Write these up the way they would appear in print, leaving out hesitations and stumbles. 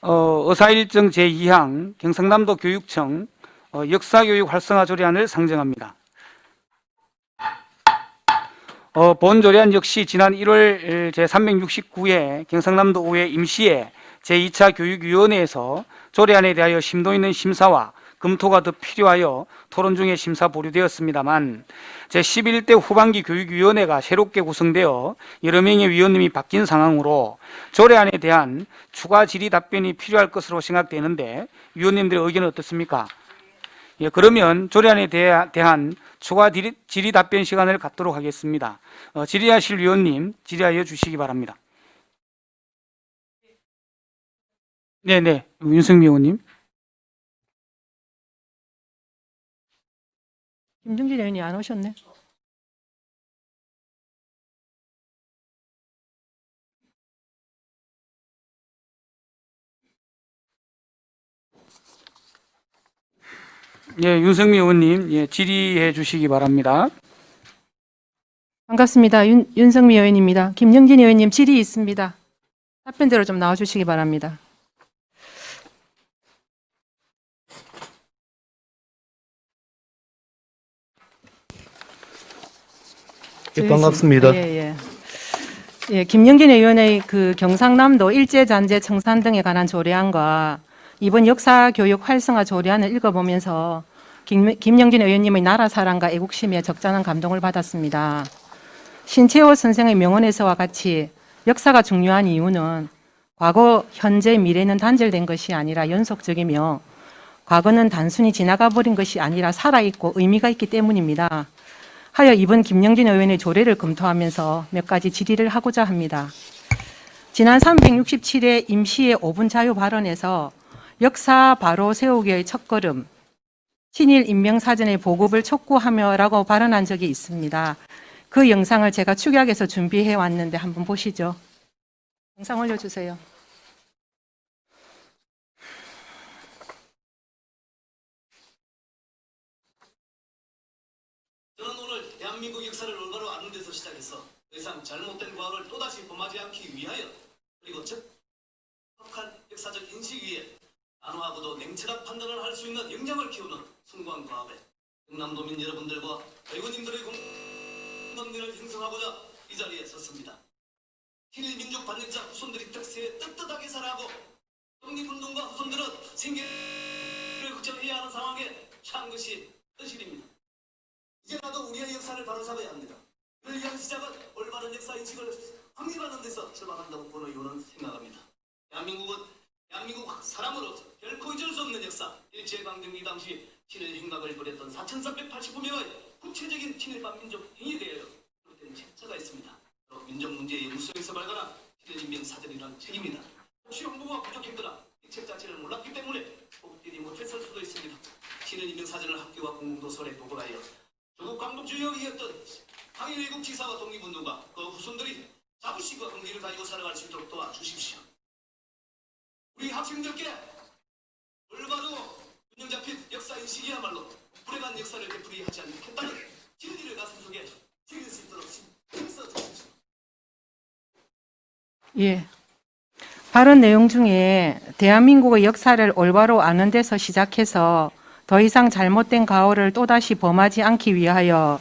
의사일정 제2항 경상남도 교육청 역사교육 활성화 조례안을 상정합니다. 본 조례안 역시 지난 1월 제369회 경상남도 5회 임시회 제2차 교육위원회에서 조례안에 대하여 심도 있는 심사와 검토가 더 필요하여 토론 중에 심사 보류되었습니다만 제11대 후반기 교육위원회가 새롭게 구성되어 여러 명의 위원님이 바뀐 상황으로 조례안에 대한 추가 질의 답변이 필요할 것으로 생각되는데 위원님들의 의견은 어떻습니까? 예, 그러면 조례안에 대한 추가 질의 답변 시간을 갖도록 하겠습니다. 질의하실 위원님 질의하여 주시기 바랍니다. 네네, 윤석미 의원님. 김정진 의원이 안 오셨네. 예, 윤석미 의원님, 예, 질의해 주시기 바랍니다. 반갑습니다. 윤석미 의원입니다. 김정진 의원님 질의 있습니다. 답변대로 좀 나와주시기 바랍니다. 예, 반갑습니다. 예, 김영진 의원의 그 경상남도 일제잔재 청산 등에 관한 조례안과 이번 역사교육 활성화 조례안을 읽어보면서 김영진 의원님의 나라 사랑과 애국심에 적잖은 감동을 받았습니다. 신채호 선생의 명언에서와 같이 역사가 중요한 이유는 과거, 현재, 미래는 단절된 것이 아니라 연속적이며 과거는 단순히 지나가 버린 것이 아니라 살아있고 의미가 있기 때문입니다. 하여 이번 김영진 의원의 조례를 검토하면서 몇 가지 질의를 하고자 합니다. 지난 367회 임시의 5분 자유 발언에서 역사 바로 세우기의 첫걸음, 친일 인명사전의 보급을 촉구하며라고 발언한 적이 있습니다. 그 영상을 제가 축약해서 준비해 왔는데 한번 보시죠. 영상 올려주세요. 저는 오늘 대한민국 역사를 올바로 아는 데서 시작해서 더 이상 잘못된 과거를 또다시 범하지 않기 위하여 그리고 적합한 역사적 인식 위에 단호하고도 냉철한 판단을 할 수 있는 역량을 키우는 숭고한 과업에 경남도민 여러분들과 의원님들의 공감대를 형성하고자 이 자리에 섰습니다. 친일민족 반역자 후손들이 득세에 떳떳하게 살아가고 독립운동가 후손들은 생계를 걱정해야 하는 상황에 처한 것이 현실입니다. 이제라도 우리의 역사를 바로잡아야 합니다. 그를 위한 시작은 올바른 역사 인식을 확립하는 데서 출발한다고 본 의원은 생각합니다. 대한민국 사람으로서 결코 잊을 수 없는 역사, 일제강점기 당시 친일 행각을 벌였던 4,389명의 구체적인 친일 반민족 행위에 대하여 그렇게 책자가 있습니다. 바로 민족문제 연구소에서 발간한 친일인명 사전이라는 책입니다. 혹시 홍보가 부족했거나 이 책 자체를 몰랐기 때문에 보급되지 못했을 수도 있습니다. 친일인명 사전을 학교와 공공도서에 보고하여 조국 광복주의에 이었던 항일외국 지사와 독립운동가 그 후손들이 자부심과 긍지를 가지고 살아갈 수 있도록 도와주십시오. 우리 학생들께 올바로 균형 잡힌 역사 인식이야말로 불행한 역사를 되풀이하지 않겠다는 진리를 가슴속에 새길 수 있도록 힘써 주십시오. 예. 발언 내용 중에 대한민국의 역사를 올바로 아는 데서 시작해서 더 이상 잘못된 가오를 또다시 범하지 않기 위하여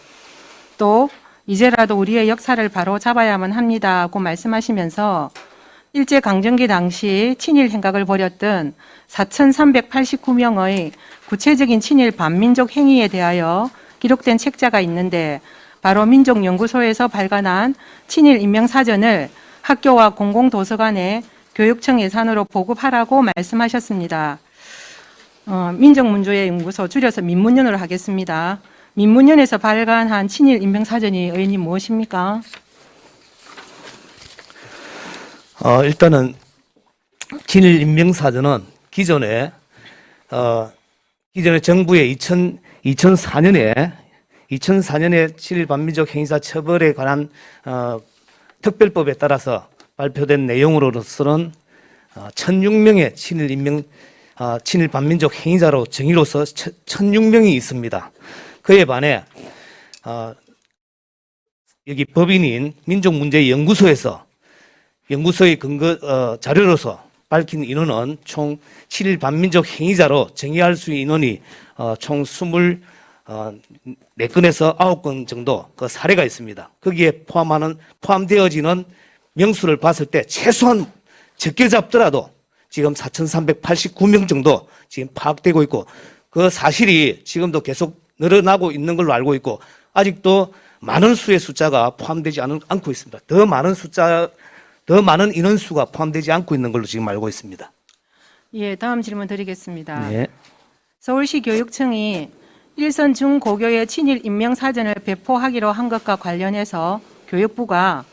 또 이제라도 우리의 역사를 바로 잡아야만 합니다고 말씀하시면서 일제강점기 당시 친일 행각을 벌였던 4,389명의 구체적인 친일 반민족 행위에 대하여 기록된 책자가 있는데 바로 민족연구소에서 발간한 친일 인명사전을 학교와 공공도서관에 교육청 예산으로 보급하라고 말씀하셨습니다. 민족문조의 연구소, 줄여서 민문연으로 하겠습니다. 민문연에서 발간한 친일 인명사전이 의원님 무엇입니까? 일단은 친일 인명사전은 기존에 정부의 2004년에 친일 반민족 행위자 처벌에 관한 특별법에 따라서 발표된 내용으로서는 1,006명의 친일 반민족 행위자로 정의로서 1,006명이 있습니다. 그에 반해 여기 법인인 민족문제연구소의 근거 자료로서 밝힌 인원은 총 7일 반민족 행위자로 정의할 수 있는 인원이 총 24건에서 9건 정도 그 사례가 있습니다. 거기에 포함되어지는 명수를 봤을 때 최소한 적게 잡더라도 지금 4,389명 정도 지금 파악되고 있고 그 사실이 지금도 계속 늘어나고 있는 걸로 알고 있고 아직도 많은 수의 숫자가 포함되지 않고 있습니다. 더 많은 인원수가 포함되지 않고 있는 걸로 지금 알고 있습니다. 예, 다음 질문 드리겠습니다. 네. 서울시 교육청이 일선 중고교의 친일 인명 사전을 배포하기로 한 것과 관련해서 교육부가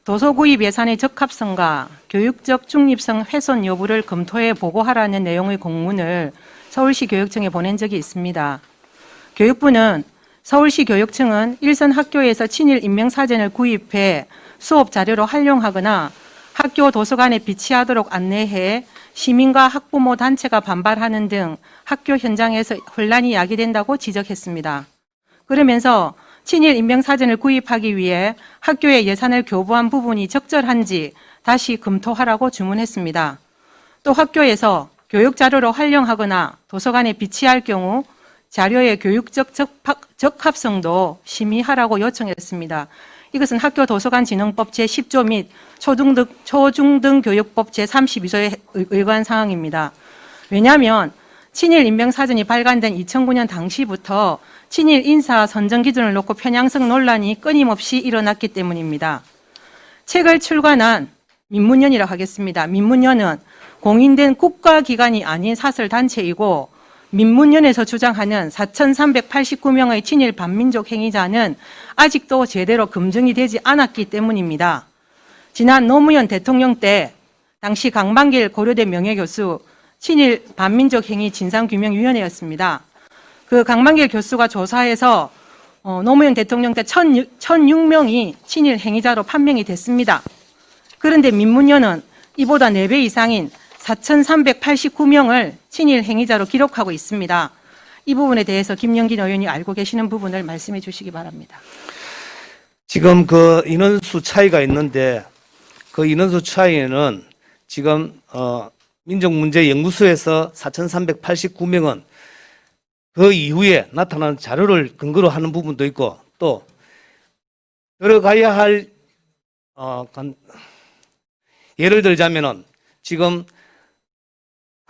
도서 구입 예산의 적합성과 교육적 중립성 훼손 여부를 검토해 보고하라는 내용의 공문을 서울시 교육청에 보낸 적이 있습니다. 교육부는 서울시 교육청은 일선 학교에서 친일 인명 사전을 구입해 수업 자료로 활용하거나 학교 도서관에 비치하도록 안내해 시민과 학부모 단체가 반발하는 등 학교 현장에서 혼란이 야기된다고 지적했습니다. 그러면서 친일 인명 사전을 구입하기 위해 학교에 예산을 교부한 부분이 적절한지 다시 검토하라고 주문했습니다. 또 학교에서 교육 자료로 활용하거나 도서관에 비치할 경우 자료의 교육적 적합성도 심의하라고 요청했습니다. 이것은 학교 도서관 진흥법 제10조 및 초중등 교육법 제32조에 의거한 사항입니다. 왜냐하면 친일 인명 사전이 발간된 2009년 당시부터 친일 인사 선정 기준을 놓고 편향성 논란이 끊임없이 일어났기 때문입니다. 책을 출간한 민문연이라고 하겠습니다. 민문연은 공인된 국가기관이 아닌 사설단체이고 민문연에서 주장하는 4,389명의 친일 반민족 행위자는 아직도 제대로 검증이 되지 않았기 때문입니다. 지난 노무현 대통령 때 당시 강반길 고려대 명예교수 친일 반민족 행위 진상규명위원회였습니다. 그 강반길 교수가 조사해서 노무현 대통령 때 1,006명이 친일 행위자로 판명이 됐습니다. 그런데 민문연은 이보다 4배 이상인 4,389명을 친일 행위자로 기록하고 있습니다. 이 부분에 대해서 김영긴 의원이 알고 계시는 부분을 말씀해 주시기 바랍니다. 지금 그 인원수 차이가 있는데 그 인원수 차이에는 지금 민족문제연구소에서 4,389명은 그 이후에 나타난 자료를 근거로 하는 부분도 있고 또 들어가야 할 예를 들자면은 지금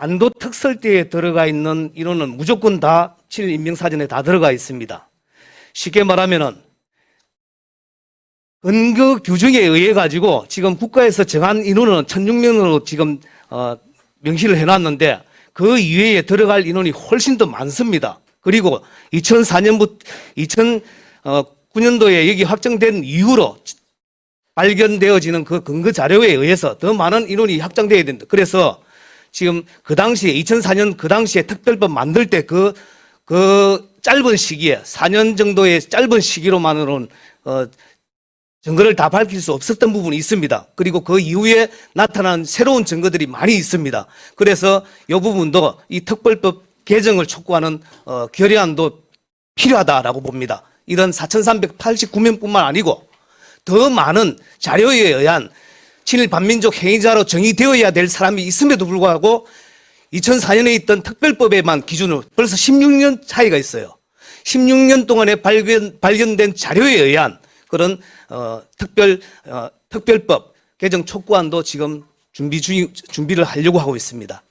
안도 특설대에 들어가 있는 인원은 무조건 다 친일 인명사전에 다 들어가 있습니다. 쉽게 말하면은 근거 규정에 의해 가지고 지금 국가에서 정한 인원은 1,006명으로 지금 명시를 해놨는데 그 이외에 들어갈 인원이 훨씬 더 많습니다. 그리고 2009년도에 여기 확정된 이후로 발견되어지는 그 근거 자료에 의해서 더 많은 인원이 확정되어야 된다. 그래서 지금 그 당시에 2004년 그 당시에 특별법 만들 때 그 짧은 시기에 4년 정도의 짧은 시기로만으로는 증거를 다 밝힐 수 없었던 부분이 있습니다. 그리고 그 이후에 나타난 새로운 증거들이 많이 있습니다. 그래서 이 부분도 이 특별법 개정을 촉구하는 결의안도 필요하다라고 봅니다. 이런 4,389명뿐만 아니고 더 많은 자료에 의한 친일 반민족 행위자로 정의되어야 될 사람이 있음에도 불구하고 2004년에 있던 특별법에만 기준으로 벌써 16년 차이가 있어요. 16년 동안에 발견된 자료에 의한 그런 특별법 개정 촉구안도 지금 준비를 하려고 하고 있습니다.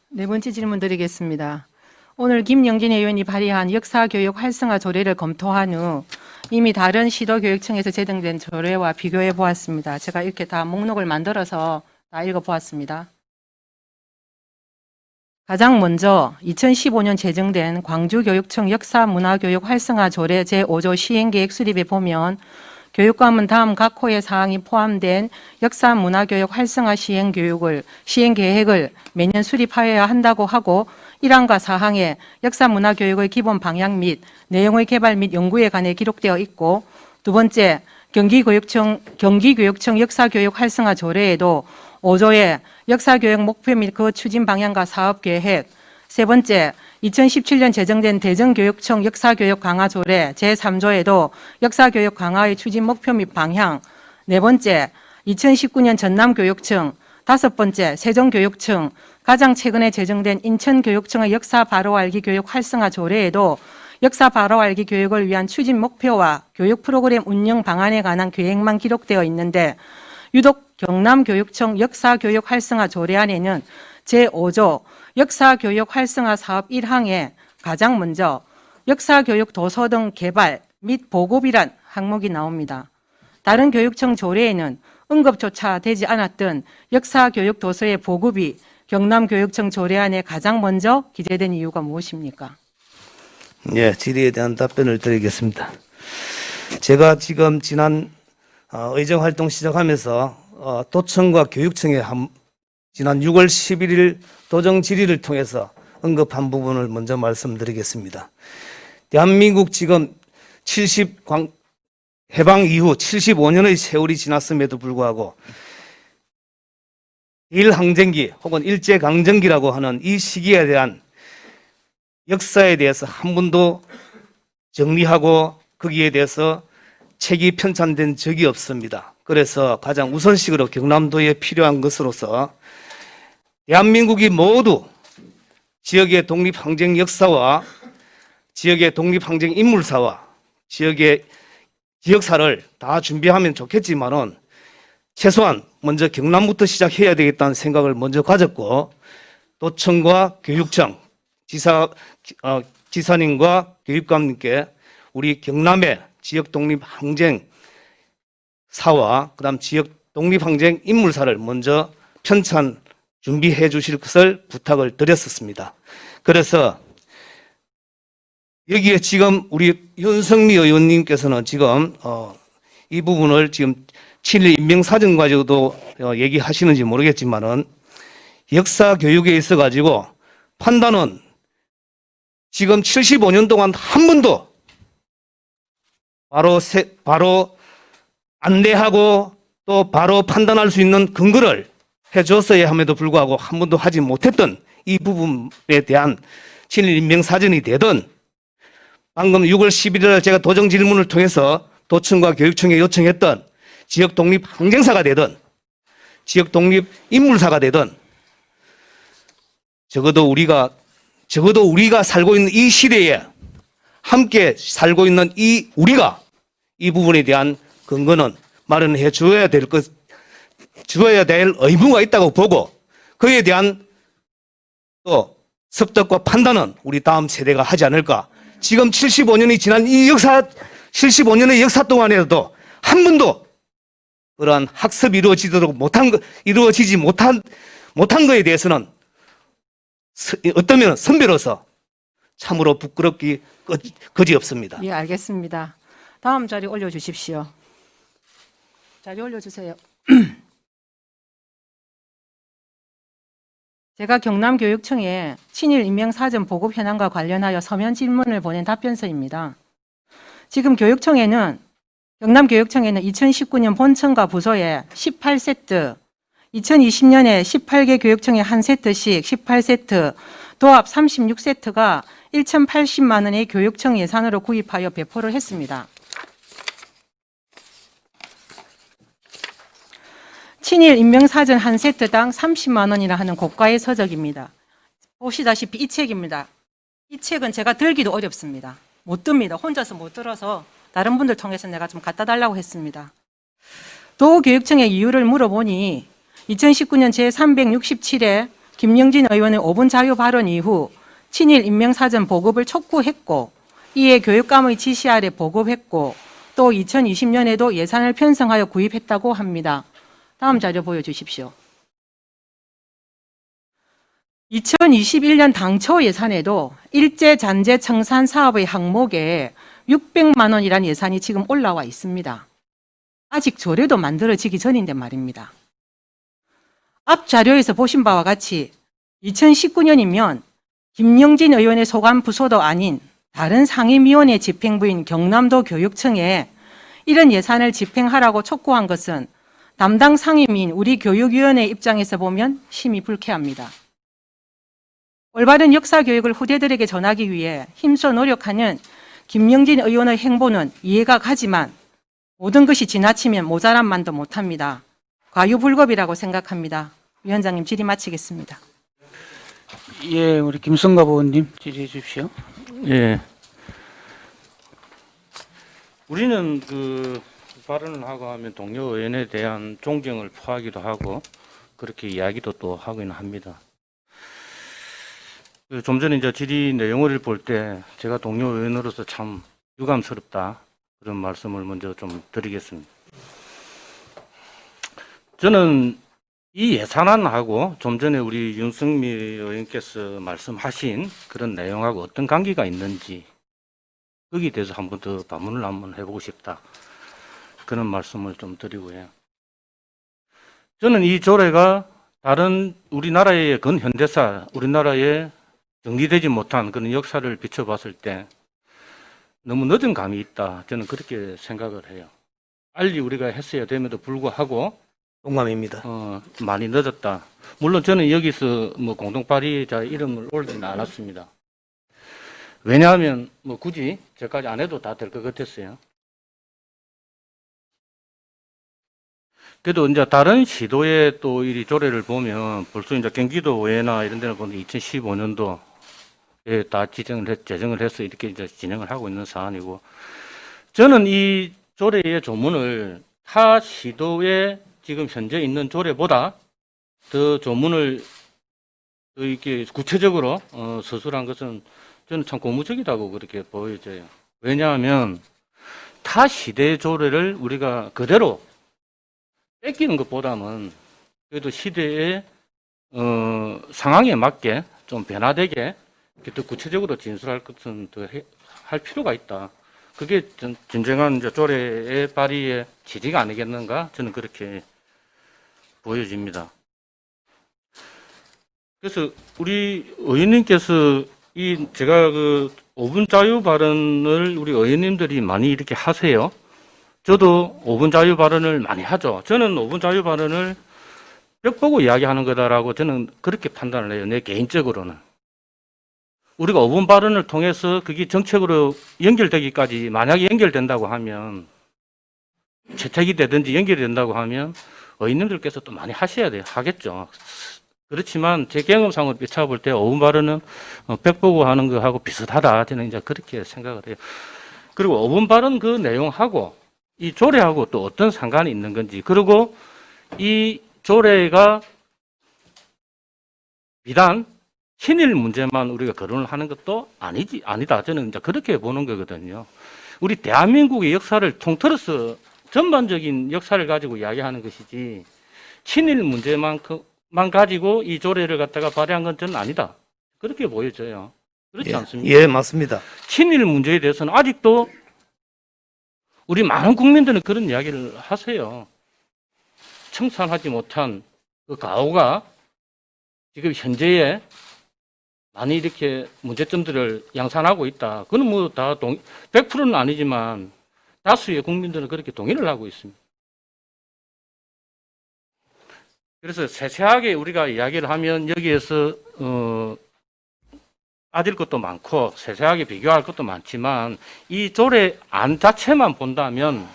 네 번째 질문 드리겠습니다. 오늘 김영진 의원이 발의한 역사교육 활성화 조례를 검토한 후 이미 다른 시도교육청에서 제정된 조례와 비교해 보았습니다. 제가 이렇게 다 목록을 만들어서 다 읽어보았습니다. 가장 먼저 2015년 제정된 광주교육청 역사문화교육 활성화 조례 제5조 시행계획 수립에 보면 교육감은 다음 각 호의 사항이 포함된 역사문화교육 활성화 시행계획을 매년 수립하여야 한다고 하고 1항과 4항에 역사문화교육의 기본 방향 및 내용의 개발 및 연구에 관해 기록되어 있고 두 번째 경기교육청 역사교육 활성화 조례에도 5조에 역사교육 목표 및 그 추진 방향과 사업계획 세 번째 2017년 제정된 대전교육청 역사교육 강화 조례 제3조에도 역사교육 강화의 추진 목표 및 방향 네 번째 2019년 전남교육청 5번째, 세종교육청 가장 최근에 제정된 인천교육청의 역사 바로 알기 교육 활성화 조례에도 역사 바로 알기 교육을 위한 추진 목표와 교육 프로그램 운영 방안에 관한 계획만 기록되어 있는데 유독 경남교육청 역사교육 활성화 조례안에는 제5조 역사교육 활성화 사업 1항에 가장 먼저 역사교육 도서 등 개발 및 보급이란 항목이 나옵니다. 다른 교육청 조례에는 언급조차 되지 않았던 역사교육 도서의 보급이 경남교육청 조례안에 가장 먼저 기재된 이유가 무엇입니까? 예, 질의에 대한 답변을 드리겠습니다. 제가 지금 지난 의정활동 시작하면서 도청과 교육청에 지난 6월 11일 도정 질의를 통해서 언급한 부분을 먼저 말씀드리겠습니다. 대한민국 지금 해방 이후 75년의 세월이 지났음에도 불구하고 일항쟁기 혹은 일제강점기라고 하는 이 시기에 대한 역사에 대해서 한 번도 정리하고 거기에 대해서 책이 편찬된 적이 없습니다. 그래서 가장 우선식으로 경남도에 필요한 것으로서 대한민국이 모두 지역의 독립항쟁 역사와 지역의 독립항쟁 인물사와 지역의 지역사를 다 준비하면 좋겠지만은 최소한 먼저 경남부터 시작해야 되겠다는 생각을 먼저 가졌고 도청과 교육청, 지사님과 교육감님께 우리 경남의 지역 독립항쟁 사와 그다음 지역 독립항쟁 인물사를 먼저 편찬 준비해 주실 것을 부탁을 드렸었습니다. 그래서 여기에 지금 우리 윤석미 의원님께서는 지금 이 부분을 지금 친일 인명사전 가지고도 얘기하시는지 모르겠지만은 역사 교육에 있어 가지고 판단은 지금 75년 동안 한 번도 바로 안내하고 또 바로 판단할 수 있는 근거를 해줬어야 함에도 불구하고 한 번도 하지 못했던 이 부분에 대한 친일 인명사전이 되든 방금 6월 11일 제가 도정 질문을 통해서 도청과 교육청에 요청했던 지역 독립 항쟁사가 되든 지역 독립 인물사가 되든 적어도 우리가 살고 있는 이 시대에 함께 살고 있는 우리가 이 부분에 대한 근거는 마련해 주어야 될 의무가 있다고 보고 그에 대한 또 습득과 판단은 우리 다음 세대가 하지 않을까. 지금 75년이 지난 이 75년의 역사 동안에도 한 번도 그러한 학습이 이루어지지 못한 거에 대해서는 어쩌면 선배로서 참으로 부끄럽기 거지없습니다. 예, 알겠습니다. 다음 자리 올려주십시오. 자리 올려주세요. 제가 경남교육청에 친일 인명사전 보급 현황과 관련하여 서면 질문을 보낸 답변서입니다. 지금 경남교육청에는 2019년 본청과 부서에 18세트, 2020년에 18개 교육청에 한 세트씩 18세트, 도합 36세트가 1,080만 원의 교육청 예산으로 구입하여 배포를 했습니다. 친일 인명사전 한 세트당 30만 원이라 하는 고가의 서적입니다. 보시다시피 이 책입니다. 이 책은 제가 들기도 어렵습니다. 못 듭니다. 혼자서 못 들어서 다른 분들 통해서 내가 좀 갖다 달라고 했습니다. 도교육청의 이유를 물어보니 2019년 제367회 김영진 의원의 5분 자유 발언 이후 친일 인명사전 보급을 촉구했고 이에 교육감의 지시 아래 보급했고 또 2020년에도 예산을 편성하여 구입했다고 합니다. 다음 자료 보여주십시오. 2021년 당초 예산에도 일제잔재 청산 사업의 항목에 600만 원이란 예산이 지금 올라와 있습니다. 아직 조례도 만들어지기 전인데 말입니다. 앞 자료에서 보신 바와 같이 2019년이면 김영진 의원의 소관 부서도 아닌 다른 상임위원회 집행부인 경남도 교육청에 이런 예산을 집행하라고 촉구한 것은 담당 상임위인 우리 교육위원회 입장에서 보면 심히 불쾌합니다. 올바른 역사교육을 후대들에게 전하기 위해 힘써 노력하는 김영진 의원의 행보는 이해가 가지만 모든 것이 지나치면 모자란만도 못합니다. 과유불급이라고 생각합니다. 위원장님 질의 마치겠습니다. 예, 우리 김성갑 의원님 질의해 주십시오. 예. 우리는 그 발언을 하고 하면 동료 의원에 대한 존경을 표하기도 하고 그렇게 이야기도 또 하기는 합니다. 좀 전에 이제 질의 내용을 볼 때 제가 동료 의원으로서 참 유감스럽다 그런 말씀을 먼저 좀 드리겠습니다. 저는 이 예산안하고 좀 전에 우리 윤석미 의원께서 말씀하신 그런 내용하고 어떤 관계가 있는지 거기에 대해서 한 번 더 반문을 한번 해보고 싶다. 그런 말씀을 좀 드리고요. 저는 이 조례가 다른 우리나라의 근현대사, 우리나라의 정리되지 못한 그런 역사를 비춰봤을 때 너무 늦은 감이 있다. 저는 그렇게 생각을 해요. 빨리 우리가 했어야 됨에도 불구하고 동감입니다. 많이 늦었다. 물론 저는 여기서 뭐 공동 발의자 이름을 올리지는 않았습니다. 왜냐하면 뭐 굳이 저까지 안 해도 다 될 것 같았어요. 그래도 이제 다른 시도의 또 이 조례를 보면 벌써 이제 경기도의회나 이런 데는 보면 2015년도에 다 제정을 해서 이렇게 이제 진행을 하고 있는 사안이고, 저는 이 조례의 조문을 타 시도에 지금 현재 있는 조례보다 더 조문을 더 이렇게 구체적으로 서술한 것은 저는 참 고무적이라고 그렇게 보여져요. 왜냐하면 타 시대의 조례를 우리가 그대로 뺏기는 것보다는 그래도 시대의 상황에 맞게 좀 변화되게 이렇게 더 구체적으로 진술할 것은 더 할 필요가 있다. 그게 진정한 이제 조례의 발의의 취지가 아니겠는가? 저는 그렇게 보여집니다. 그래서 우리 의원님께서 제가 그 5분 자유 발언을 우리 의원님들이 많이 이렇게 하세요. 저도 5분 자유 발언을 많이 하죠. 저는 5분 자유 발언을 벽 보고 이야기하는 거다라고 저는 그렇게 판단을 해요. 내 개인적으로는. 우리가 5분 발언을 통해서 그게 정책으로 연결되기까지 만약에 연결된다고 하면 채택이 되든지 연결이 된다고 하면 의원님들께서 또 많이 하셔야 돼요. 하겠죠. 그렇지만 제 경험상으로 비춰볼 때 5분 발언은 벽 보고 하는 거하고 비슷하다. 저는 이제 그렇게 생각을 해요. 그리고 5분 발언 그 내용하고 이 조례하고 또 어떤 상관이 있는 건지, 그리고 이 조례가 비단 친일 문제만 우리가 거론을 하는 것도 아니다. 저는 이제 그렇게 보는 거거든요. 우리 대한민국의 역사를 통틀어서 전반적인 역사를 가지고 이야기하는 것이지 친일 문제만 가지고 이 조례를 갖다가 발의한 건 저는 아니다. 그렇게 보여져요. 그렇지 않습니까? 예, 맞습니다. 친일 문제에 대해서는 아직도 우리 많은 국민들은 그런 이야기를 하세요. 청산하지 못한 그 가오가 지금 현재에 많이 이렇게 문제점들을 양산하고 있다. 그건 뭐 다 100%는 아니지만 다수의 국민들은 그렇게 동의를 하고 있습니다. 그래서 세세하게 우리가 이야기를 하면 여기에서 빠질 것도 많고 세세하게 비교할 것도 많지만 이 조례 안 자체만 본다면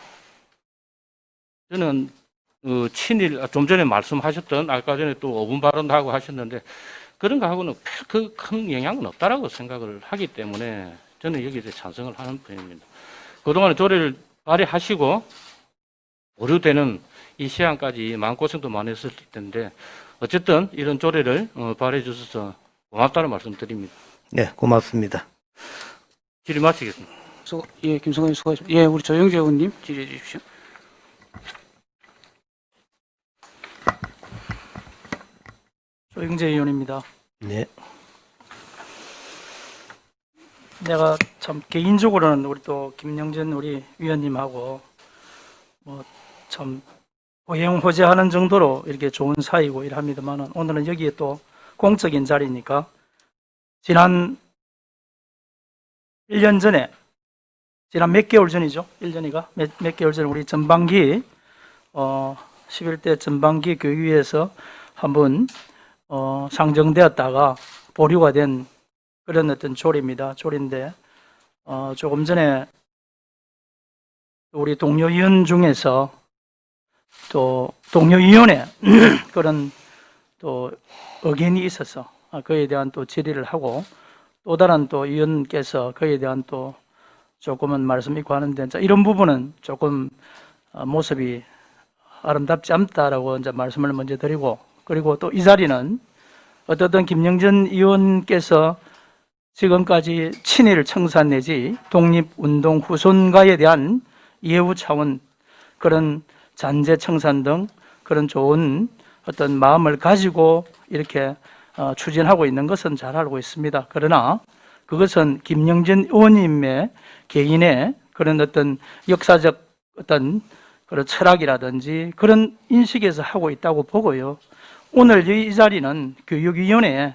저는 친일 좀 전에 말씀하셨던 아까 전에 또 5분 발언도 하고 하셨는데 그런 거하고는 그 큰 영향은 없다라고 생각을 하기 때문에 저는 여기에 대해 찬성을 하는 편입니다. 그동안에 조례를 발의하시고 오류되는 이 시간까지 마음고생도 많이 했을 텐데 어쨌든 이런 조례를 발의해 주셔서 고맙다는 말씀 드립니다. 네, 고맙습니다. 질의 마치겠습니다. 예, 김성관님 수고하셨습니다. 예, 우리 조영재 의원님 질의해 주십시오. 조영재 의원입니다. 네. 내가 참 개인적으로는 우리 또 김영전 우리 위원님하고 뭐 참 호행호재하는 정도로 이렇게 좋은 사이고 이랍니다만은 오늘은 여기에 또 공적인 자리니까 지난 1년 전에 지난 몇 개월 전이죠. 1년이가 몇 개월 전에 우리 전반기 11대 전반기 교육위에서 한번 상정되었다가 보류가 된 그런 어떤 조례입니다. 조례인데 조금 전에 우리 동료위원 중에서 또 동료위원회 그런 또 의견이 있어서 그에 대한 또 질의를 하고 또 다른 또 위원께서 그에 대한 또 조금은 말씀 있고 하는데 이제 이런 부분은 조금 모습이 아름답지 않다라고 이제 말씀을 먼저 드리고 그리고 또 이 자리는 어떻든 김영전 의원께서 지금까지 친일 청산 내지 독립운동 후손가에 대한 예우 차원 그런 잔재 청산 등 그런 좋은 어떤 마음을 가지고 이렇게 추진하고 있는 것은 잘 알고 있습니다. 그러나 그것은 김영전 의원님의 개인의 그런 어떤 역사적 어떤 그런 철학이라든지 그런 인식에서 하고 있다고 보고요. 오늘 이 자리는 교육위원회에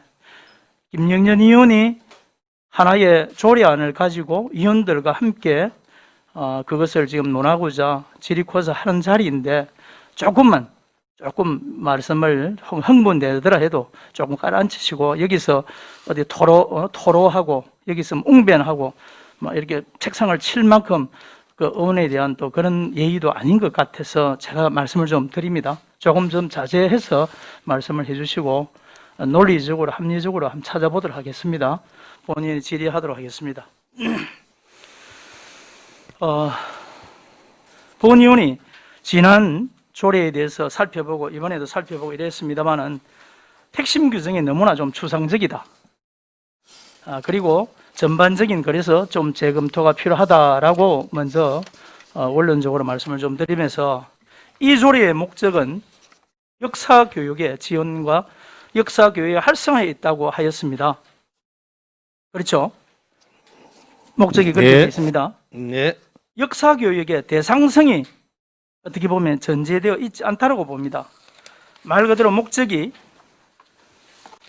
김영전 의원이 하나의 조례안을 가지고 의원들과 함께 그것을 지금 논하고자 질의코서 하는 자리인데 조금 말씀을 흥분되더라 해도 조금 깔아앉히시고 여기서 어디 토로하고 여기서 웅변하고 막 이렇게 책상을 칠 만큼 그 의원에 대한 또 그런 예의도 아닌 것 같아서 제가 말씀을 좀 드립니다. 조금 좀 자제해서 말씀을 해주시고 논리적으로 합리적으로 한번 찾아보도록 하겠습니다. 본인이 질의하도록 하겠습니다. 본 의원이 지난 조례에 대해서 살펴보고 이번에도 살펴보고 이랬습니다만은 핵심 규정이 너무나 좀 추상적이다. 그리고 전반적인 그래서 좀 재검토가 필요하다라고 먼저 원론적으로 말씀을 좀 드리면서 이 조례의 목적은 역사교육의 지원과 역사교육의 활성화에 있다고 하였습니다. 그렇죠? 목적이 그렇게 되어 있습니다. 네. 역사교육의 대상성이 어떻게 보면 전제되어 있지 않다고 봅니다. 말 그대로 목적이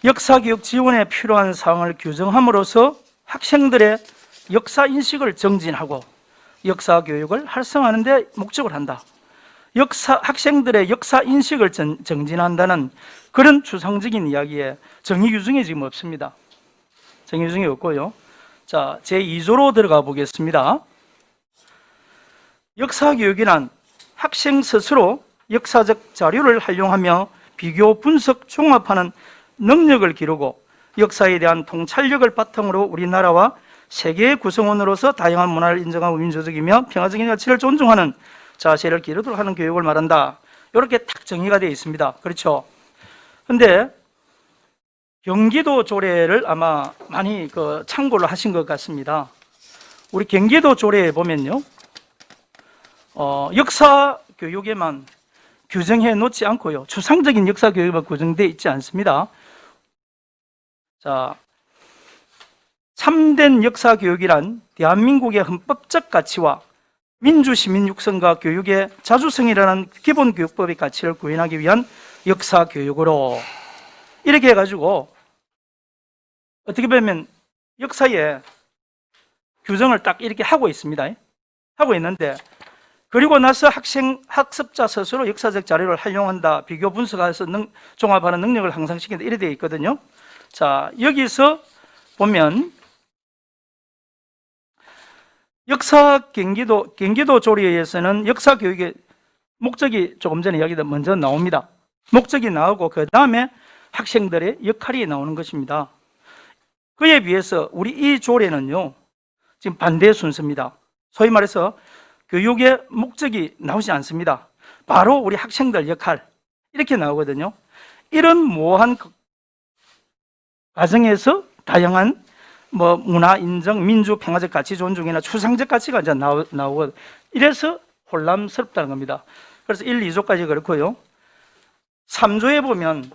역사교육 지원에 필요한 사항을 규정함으로써 학생들의 역사인식을 정진하고 역사교육을 활성화하는 데 목적을 한다. 학생들의 역사인식을 정진한다는 그런 추상적인 이야기에 정의규정이 지금 없습니다. 정의규정이 없고요. 자, 제2조로 들어가 보겠습니다. 역사교육이란 학생 스스로 역사적 자료를 활용하며 비교, 분석, 종합하는 능력을 기르고 역사에 대한 통찰력을 바탕으로 우리나라와 세계의 구성원으로서 다양한 문화를 인정하고 민주적이며 평화적인 가치를 존중하는 자세를 기르도록 하는 교육을 말한다. 이렇게 딱 정의가 되어 있습니다. 그렇죠? 근데 경기도 조례를 아마 많이 참고를 하신 것 같습니다. 우리 경기도 조례에 보면요. 역사 교육에만 규정해 놓지 않고요. 추상적인 역사 교육만 규정되어 있지 않습니다. 자, 참된 역사 교육이란 대한민국의 헌법적 가치와 민주 시민 육성과 교육의 자주성이라는 기본 교육법의 가치를 구현하기 위한 역사 교육으로 이렇게 해가지고 어떻게 보면 역사에 규정을 딱 이렇게 하고 있습니다. 하고 있는데 그리고 나서 학습자 스스로 역사적 자료를 활용한다. 비교 분석해서 종합하는 능력을 향상시킨다. 이래 되어 있거든요. 자, 여기서 보면 경기도 조례에서는 역사 교육의 목적이 조금 전에 이야기도 먼저 나옵니다. 목적이 나오고 그 다음에 학생들의 역할이 나오는 것입니다. 그에 비해서 우리 이 조례는요, 지금 반대 순서입니다. 소위 말해서 교육의 목적이 나오지 않습니다. 바로 우리 학생들 역할 이렇게 나오거든요. 이런 모호한 과정에서 다양한 문화 인정, 민주 평화적 가치 존중이나 추상적 가치가 이제 나오고 이래서 혼란스럽다는 겁니다. 그래서 1, 2조까지 그렇고요. 3조에 보면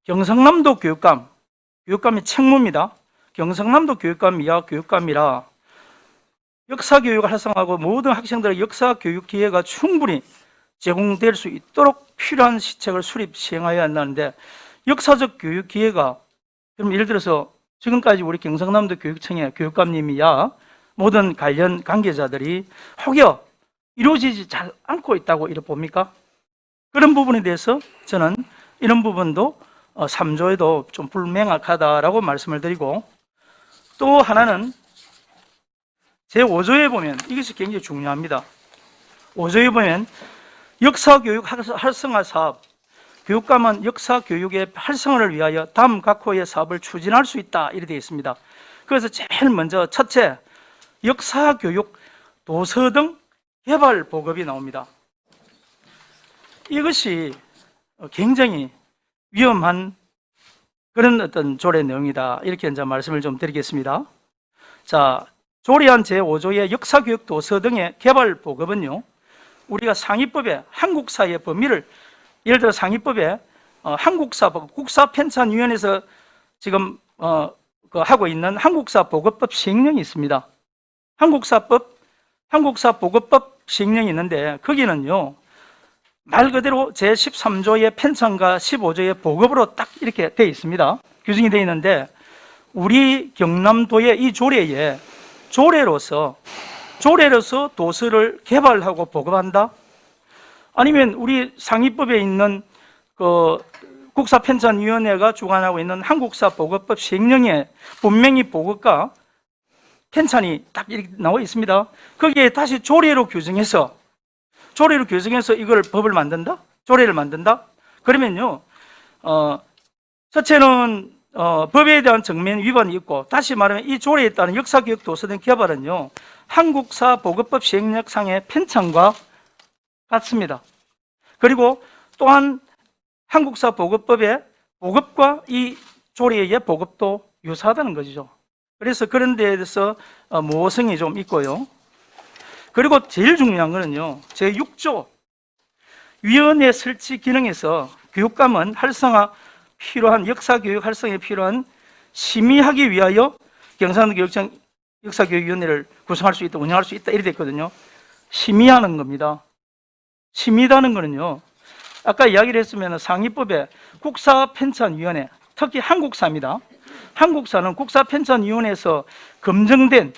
경상남도 교육감이 책무입니다. 경상남도 교육감 이하 교육감이라 역사교육을 활성화하고 모든 학생들의 역사교육 기회가 충분히 제공될 수 있도록 필요한 시책을 수립 시행하여야 한다는데 역사적 교육 기회가 그럼 예를 들어서 지금까지 우리 경상남도 교육청의 교육감님이야 모든 관련 관계자들이 혹여 이루어지지 잘 않고 있다고 이렇게 봅니까? 그런 부분에 대해서 저는 이런 부분도 3조에도 좀 불명확하다라고 말씀을 드리고 또 하나는 제5조에 보면 이것이 굉장히 중요합니다. 5조에 보면 역사교육 활성화 사업, 교육감은 역사교육의 활성화를 위하여 다음 각호의 사업을 추진할 수 있다 이렇게 되어 있습니다. 그래서 제일 먼저 첫째, 역사교육 도서 등 개발 보급이 나옵니다. 이것이 굉장히 위험한 그런 어떤 조례 내용이다 이렇게 이제 말씀을 좀 드리겠습니다. 자, 조례안 제5조의 역사교육 도서 등의 개발 보급은요, 우리가 상위법에 한국사의 범위를, 예를 들어 상위법에 한국사법 국사편찬위원회에서 지금 하고 있는 한국사 보급법 시행령이 있습니다. 한국사 보급법 시행령이 있는데 거기는요, 말 그대로 제13조의 편찬과 15조의 보급으로 딱 이렇게 되어 있습니다. 규정이 되어 있는데 우리 경남도의 이 조례에 조례로서 도서를 개발하고 보급한다? 아니면 우리 상위법에 있는 그 국사편찬위원회가 주관하고 있는 한국사 보급법 시행령에 분명히 보급과 편찬이 딱 이렇게 나와 있습니다. 거기에 다시 조례로 규정해서 이걸 법을 만든다? 조례를 만든다? 그러면요, 첫째는 법에 대한 정면 위반이 있고, 다시 말하면 이 조례에 따른 역사교육 도서 등 개발은요, 한국사 보급법 시행령상의 편찬과 같습니다. 그리고 또한 한국사 보급법의 보급과 이 조례의 보급도 유사하다는 것이죠. 그래서 그런 데에 대해서 모호성이 좀 있고요. 그리고 제일 중요한 거는요, 제6조 위원회 설치 기능에서 교육감은 역사교육 활성화에 필요한 심의하기 위하여 경상도 교육청 역사교육위원회를 구성할 수 있다, 운영할 수 있다 이렇게 됐거든요. 심의하는 겁니다. 심의라는 거는요, 아까 이야기를 했으면 상위법에 국사편찬위원회, 특히 한국사입니다. 한국사는 국사편찬위원회에서 검증된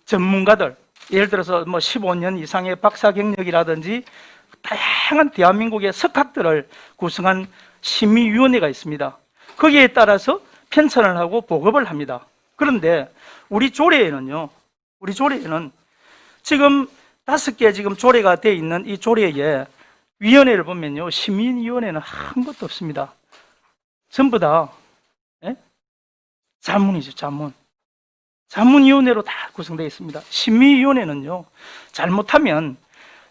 전문가들, 예를 들어서 뭐 15년 이상의 박사 경력이라든지 다양한 대한민국의 석학들을 구성한 심의위원회가 있습니다. 거기에 따라서 편찬을 하고 보급을 합니다. 그런데 우리 조례에는 지금 5개 지금 조례가 되어 있는 이 조례에 위원회를 보면요, 심의위원회는 한 것도 없습니다. 전부 다 자문이죠, 자문. 자문위원회로 다 구성되어 있습니다. 심의위원회는요, 잘못하면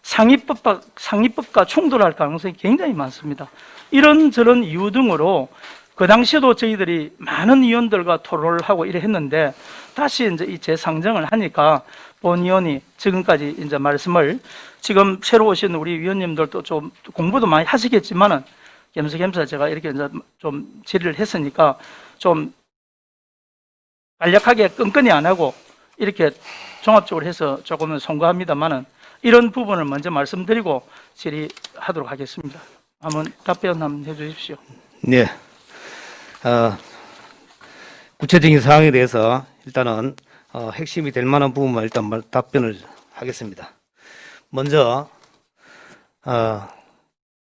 상위법과 충돌할 가능성이 굉장히 많습니다. 이런저런 이유 등으로 그 당시에도 저희들이 많은 위원들과 토론을 하고 이래 했는데 다시 이제 이 재상정을 하니까 본 위원이 지금까지 이제 말씀을, 지금 새로 오신 우리 위원님들도 좀 공부도 많이 하시겠지만은 겸사겸사 제가 이렇게 이제 좀 질의를 했으니까 좀 간략하게 끈끈이 안 하고 이렇게 종합적으로 해서 조금은 송구합니다만은 이런 부분을 먼저 말씀드리고 질의하도록 하겠습니다. 한번 답변 한번 해주십시오. 네. 구체적인 사항에 대해서 일단은 핵심이 될 만한 부분만 일단 답변을 하겠습니다. 먼저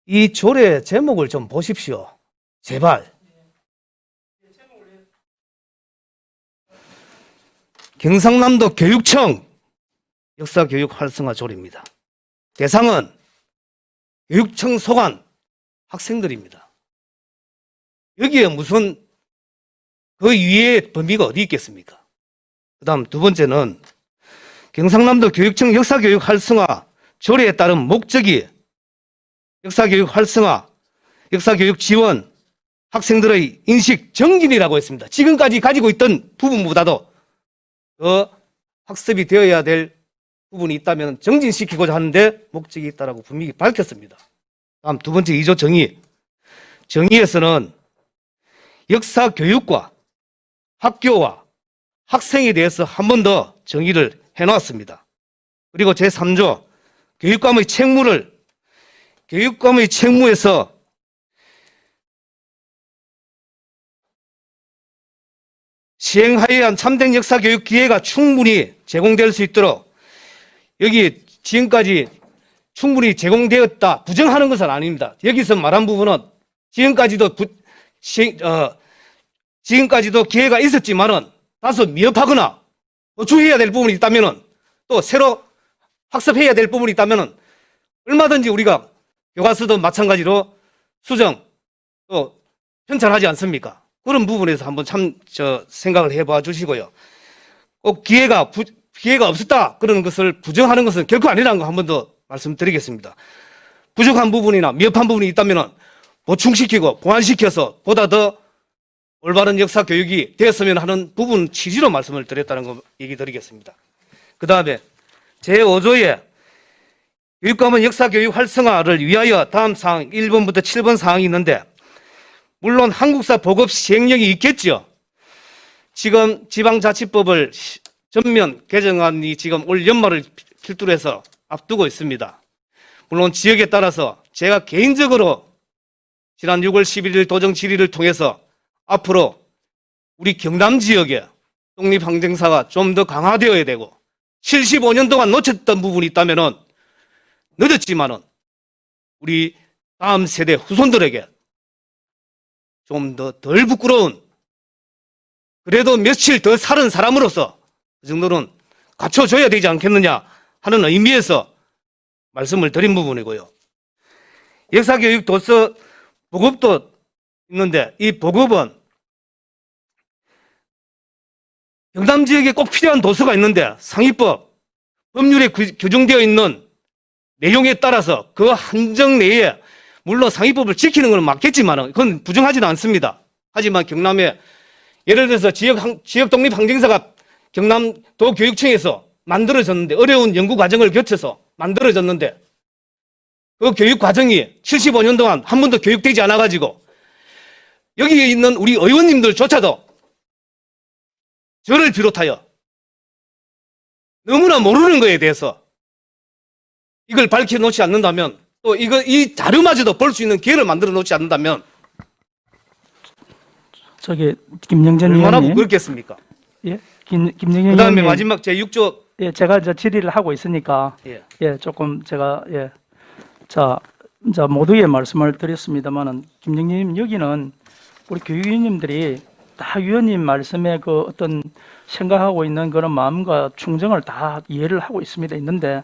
이 조례 제목을 좀 보십시오. 제발. 경상남도 교육청 역사교육 활성화 조례입니다. 대상은 교육청 소관 학생들입니다. 여기에 무슨 그 위에 범위가 어디 있겠습니까? 그 다음 두 번째는 경상남도 교육청 역사교육 활성화 조례에 따른 목적이 역사교육 활성화, 역사교육 지원, 학생들의 인식 정진이라고 했습니다. 지금까지 가지고 있던 부분보다도 더 학습이 되어야 될 부분이 있다면 정진시키고자 하는데 목적이 있다고 분명히 밝혔습니다. 다음 두 번째 2조 정의. 정의에서는 역사 교육과 학교와 학생에 대해서 한 번 더 정의를 해놓았습니다. 그리고 제3조 교육감의 책무에서 시행하여야 한 참된 역사교육 기회가 충분히 제공될 수 있도록, 여기 지금까지 충분히 제공되었다 부정하는 것은 아닙니다. 여기서 말한 부분은 지금까지도 기회가 있었지만은 다소 미흡하거나 주의해야 될 부분이 있다면은, 또 새로 학습해야 될 부분이 있다면은 얼마든지 우리가 교과서도 마찬가지로 수정 또 편찬하지 않습니까? 그런 부분에서 한번 생각을 해봐 주시고요. 꼭 기회가 없었다 그러는 것을 부정하는 것은 결코 아니라는 거 한 번 더 말씀드리겠습니다. 부족한 부분이나 미흡한 부분이 있다면 보충시키고 보완시켜서 보다 더 올바른 역사 교육이 되었으면 하는 부분 취지로 말씀을 드렸다는 거 얘기 드리겠습니다. 그 다음에 제5조에 교육과목 역사교육 활성화를 위하여 다음 사항 1번부터 7번 사항이 있는데 물론 한국사 보급 시행령이 있겠죠. 지금 지방자치법을 전면 개정안이 지금 올 연말을 필두로 해서 앞두고 있습니다. 물론 지역에 따라서 제가 개인적으로 지난 6월 11일 도정 질의를 통해서 앞으로 우리 경남 지역에 독립항쟁사가 좀 더 강화되어야 되고 75년 동안 놓쳤던 부분이 있다면은 늦었지만은 우리 다음 세대 후손들에게 좀 더 덜 부끄러운 그래도 며칠 더 사는 사람으로서 그 정도는 갖춰줘야 되지 않겠느냐 하는 의미에서 말씀을 드린 부분이고요. 역사교육 도서 보급도 있는데 이 보급은 경남 지역에 꼭 필요한 도서가 있는데 상위법 법률에 규정되어 있는 내용에 따라서 그 한정 내에 물론 상위법을 지키는 건 맞겠지만 그건 부정하지는 않습니다. 하지만 경남에 예를 들어서 지역 독립항쟁사가 경남도 교육청에서 만들어졌는데 어려운 연구 과정을 거쳐서 만들어졌는데 그 교육 과정이 75년 동안 한 번도 교육되지 않아가지고 여기에 있는 우리 의원님들조차도 저를 비롯하여 너무나 모르는 거에 대해서 이걸 밝혀놓지 않는다면 또 이 자료마저도 볼 수 있는 기회를 만들어 놓지 않는다면 저기 김영전 얼마나 의원님, 부끄럽겠습니까? 예, 김영전 그 다음에 의원님, 마지막 제6조 예, 제가 저 질의를 하고 있으니까 예. 예, 조금 제가 예, 자 모두의 말씀을 드렸습니다만은 김영님 여기는 우리 교육위원님들이 다 위원님 말씀에 그 어떤 생각하고 있는 그런 마음과 충정을 다 이해를 하고 있는데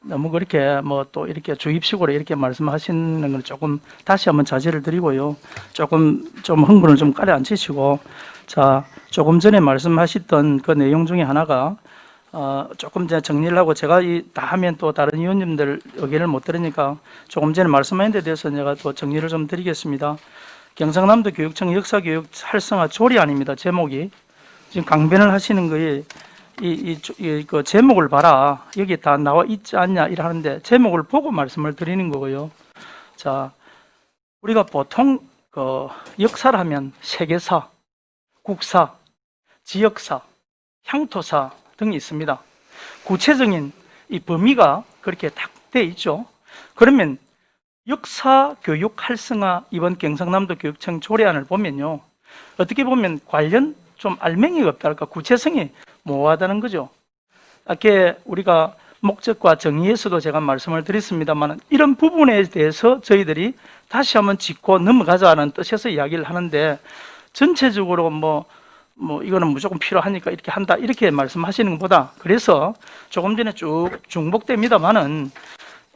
너무 그렇게 뭐 또 이렇게 주입식으로 이렇게 말씀하시는 건 조금 다시 한번 자제를 드리고요. 좀 흥분을 좀 가라앉히시고 자 조금 전에 말씀하셨던 그 내용 중에 하나가 조금 이제 정리를 하고 제가 다 하면 또 다른 위원님들 의견을 못 들으니까 조금 전에 말씀하신 데 대해서 제가 또 정리를 좀 드리겠습니다. 경상남도 교육청 역사교육 활성화 조례안입니다. 제목이 지금 강변을 하시는 거에 그 제목을 봐라. 여기 다 나와 있지 않냐 이러는데 제목을 보고 말씀을 드리는 거고요. 자, 우리가 보통 그 역사를 하면 세계사, 국사, 지역사, 향토사 등이 있습니다. 구체적인 이 범위가 그렇게 딱 돼 있죠. 그러면 역사 교육 활성화 이번 경상남도 교육청 조례안을 보면요. 어떻게 보면 관련 좀 알맹이가 없달까 구체성이 모호하다는 거죠. 아까 우리가 목적과 정의에서도 제가 말씀을 드렸습니다만 이런 부분에 대해서 저희들이 다시 한번 짚고 넘어가자는 뜻에서 이야기를 하는데 전체적으로 뭐 이거는 무조건 필요하니까 이렇게 한다 이렇게 말씀하시는 것보다 그래서 조금 전에 쭉 중복됩니다만은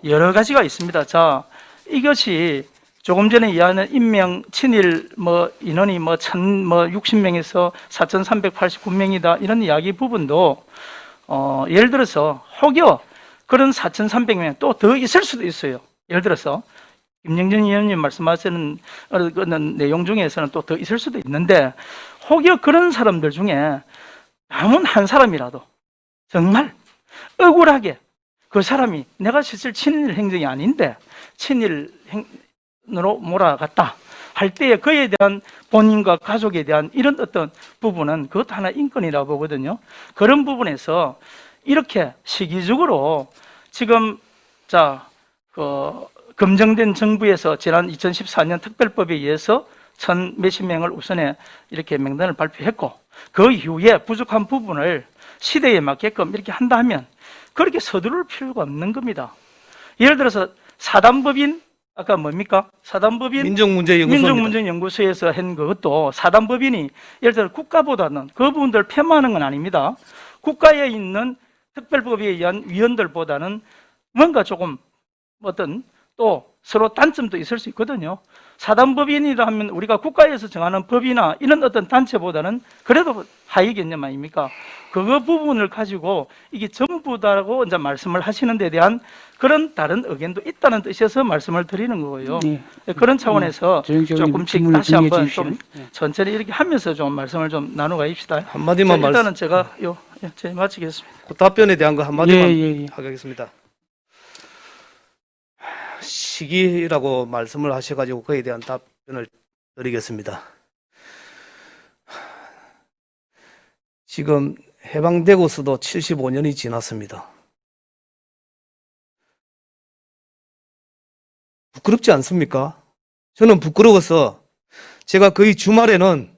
여러 가지가 있습니다. 자, 이것이 조금 전에 이야기하는 임명 친일 인원이 60명에서 4,389명이다 이런 이야기 부분도 예를 들어서 혹여 그런 4,300명 또 더 있을 수도 있어요. 예를 들어서 김영전 의원님 말씀하시는 그런 내용 중에서는 또 더 있을 수도 있는데 혹여 그런 사람들 중에 남은 한 사람이라도 정말 억울하게 그 사람이 내가 실질 친일 행정이 아닌데 친일 으로 몰아갔다 할 때에 그에 대한 본인과 가족에 대한 이런 어떤 부분은 그것도 하나 인권이라고 보거든요. 그런 부분에서 이렇게 시기적으로 지금 검증된 정부에서 지난 2014년 특별법에 의해서 1,000 몇십 명을 우선에 이렇게 명단을 발표했고 그 이후에 부족한 부분을 시대에 맞게끔 이렇게 한다 하면 그렇게 서두를 필요가 없는 겁니다. 예를 들어서 사단법인 아까 뭡니까? 사단법인 민족문제연구소에서 한 그것도 사단법인이 예를 들어 국가보다는 그 부분들 폄하하는 건 아닙니다. 국가에 있는 특별법에 의한 위원들보다는 뭔가 조금 어떤 또 서로 단점도 있을 수 있거든요. 사단법인이라 하면 우리가 국가에서 정하는 법이나 이런 어떤 단체보다는 그래도 하위 개념 아닙니까? 그거 부분을 가지고 이게 전부다라고 이제 말씀을 하시는 데 대한 그런 다른 의견도 있다는 뜻에서 말씀을 드리는 거고요. 예. 그런 차원에서 조영기 의원님 조금씩 질문을 다시 한번 정리해 좀 주십시오. 천천히 이렇게 하면서 좀 말씀을 좀 나눠가십시다. 한마디만 일단은 제가 제 마치겠습니다. 그 답변에 대한 거 한마디만 예. 하겠습니다. 시기라고 말씀을 하셔가지고 그에 대한 답변을 드리겠습니다. 지금 해방되고서도 75년이 지났습니다. 부끄럽지 않습니까? 저는 부끄러워서 제가 거의 주말에는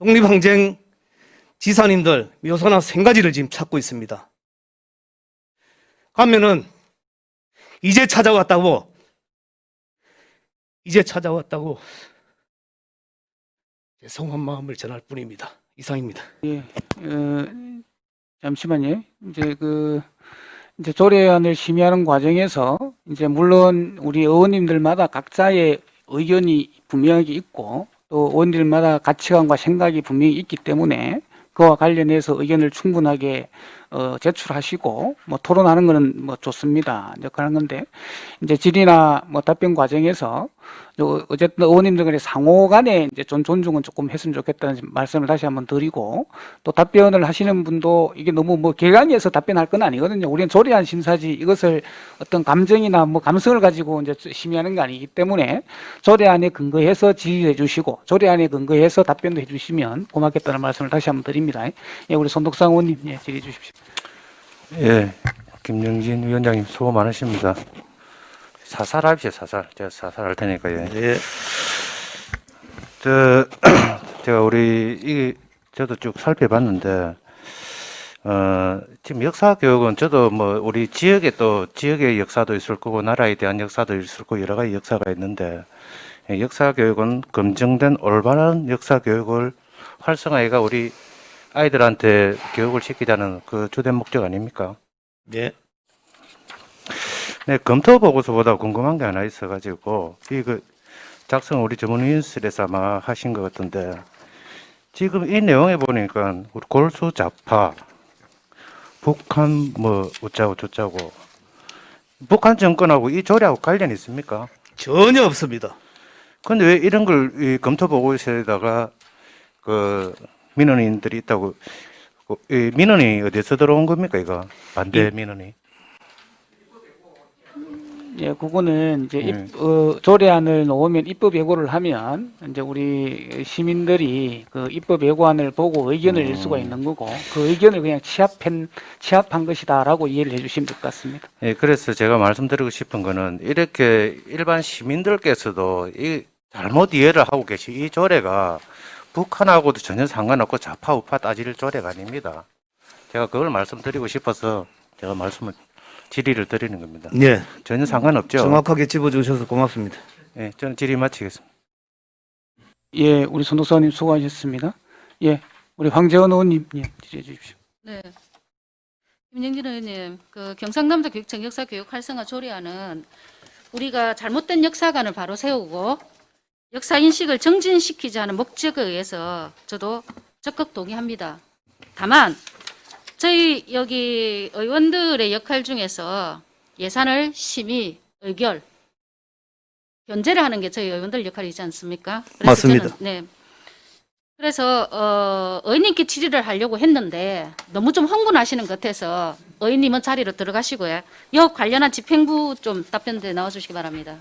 독립항쟁 지사님들 묘사나 생가지를 지금 찾고 있습니다. 가면은 이제 찾아왔다고 죄송한 마음을 전할 뿐입니다. 이상입니다. 잠시만요. 이제 조례안을 심의하는 과정에서 이제 물론 우리 의원님들마다 각자의 의견이 분명하게 있고 또 의원들마다 가치관과 생각이 분명히 있기 때문에 그와 관련해서 의견을 충분하게 제출하시고 뭐 토론하는 거는 뭐 좋습니다. 이제 그런 건데 이제 질의나 뭐 답변 과정에서 어쨌든 의원님들 간의 상호 간에 이제 좀 존중은 조금 했으면 좋겠다는 말씀을 다시 한번 드리고 또 답변을 하시는 분도 이게 너무 뭐 개강해서 답변할 건 아니거든요. 우리는 조례안 심사지 이것을 어떤 감정이나 뭐 감성을 가지고 이제 심의하는 게 아니기 때문에 조례안에 근거해서 질의해 주시고 조례안에 근거해서 답변도 해 주시면 고맙겠다는 말씀을 다시 한번 드립니다. 예, 우리 손독상 의원님 질의해 주십시오. 예, 김영진 위원장님 수고 많으십니다. 사살합시다, 사살. 제가 사살할 테니까요. 예. 제가 저도 쭉 살펴봤는데, 지금 역사 교육은 저도 뭐 우리 지역의 역사도 있을 거고 나라에 대한 역사도 있을 거고 여러 가지 역사가 있는데, 역사 교육은 검증된 올바른 역사 교육을 활성화해가 우리 아이들한테 교육을 시키자는 그 주된 목적 아닙니까? 예. 네, 검토 보고서보다 궁금한 게 하나 있어가지고 이거 작성 우리 전문위원실에서 아마 하신 것 같은데 지금 이 내용에 보니까 우리 골수 좌파, 북한 뭐 어쩌고 저쩌고 북한 정권하고 이 조례하고 관련이 있습니까? 전혀 없습니다. 근데 왜 이런 걸 이 검토 보고서에다가 그 민원인들이 있다고 이 민원이 어디서 들어온 겁니까 이거 반대 민원이? 예, 그거는 이제 조례안을 놓으면 입법 예고를 하면 이제 우리 시민들이 그 입법 예고안을 보고 의견을 낼 수가 있는 거고 그 의견을 그냥 취합한 것이다라고 이해를 해주시면 될 것 같습니다. 예, 그래서 제가 말씀드리고 싶은 거는 이렇게 일반 시민들께서도 이 잘못 이해를 하고 이 조례가 북한하고도 전혀 상관없고 좌파 우파 따질 조례가 아닙니다. 제가 그걸 말씀드리고 싶어서 제가 질의를 드리는 겁니다. 예. 전혀 상관없죠. 정확하게 짚어주셔서 고맙습니다. 예, 저는 질의 마치겠습니다. 예, 우리 손독사님 수고하셨습니다. 예, 우리 황재원 의원님 질의해 주십시오. 네. 김영진 의원님, 그 경상남도 교육청 역사교육 활성화 조례안은 우리가 잘못된 역사관을 바로 세우고 역사 인식을 정진시키자 하는 목적에 의해서 저도 적극 동의합니다. 다만 저희 여기 의원들의 역할 중에서 예산을 심의, 의결, 견제를 하는 게 저희 의원들 역할이지 않습니까? 그래서 맞습니다. 네. 그래서 의원님께 질의를 하려고 했는데 너무 좀 흥분하시는 것 같아서 의원님은 자리로 들어가시고요. 이 관련한 집행부 좀 답변대 나와주시기 바랍니다.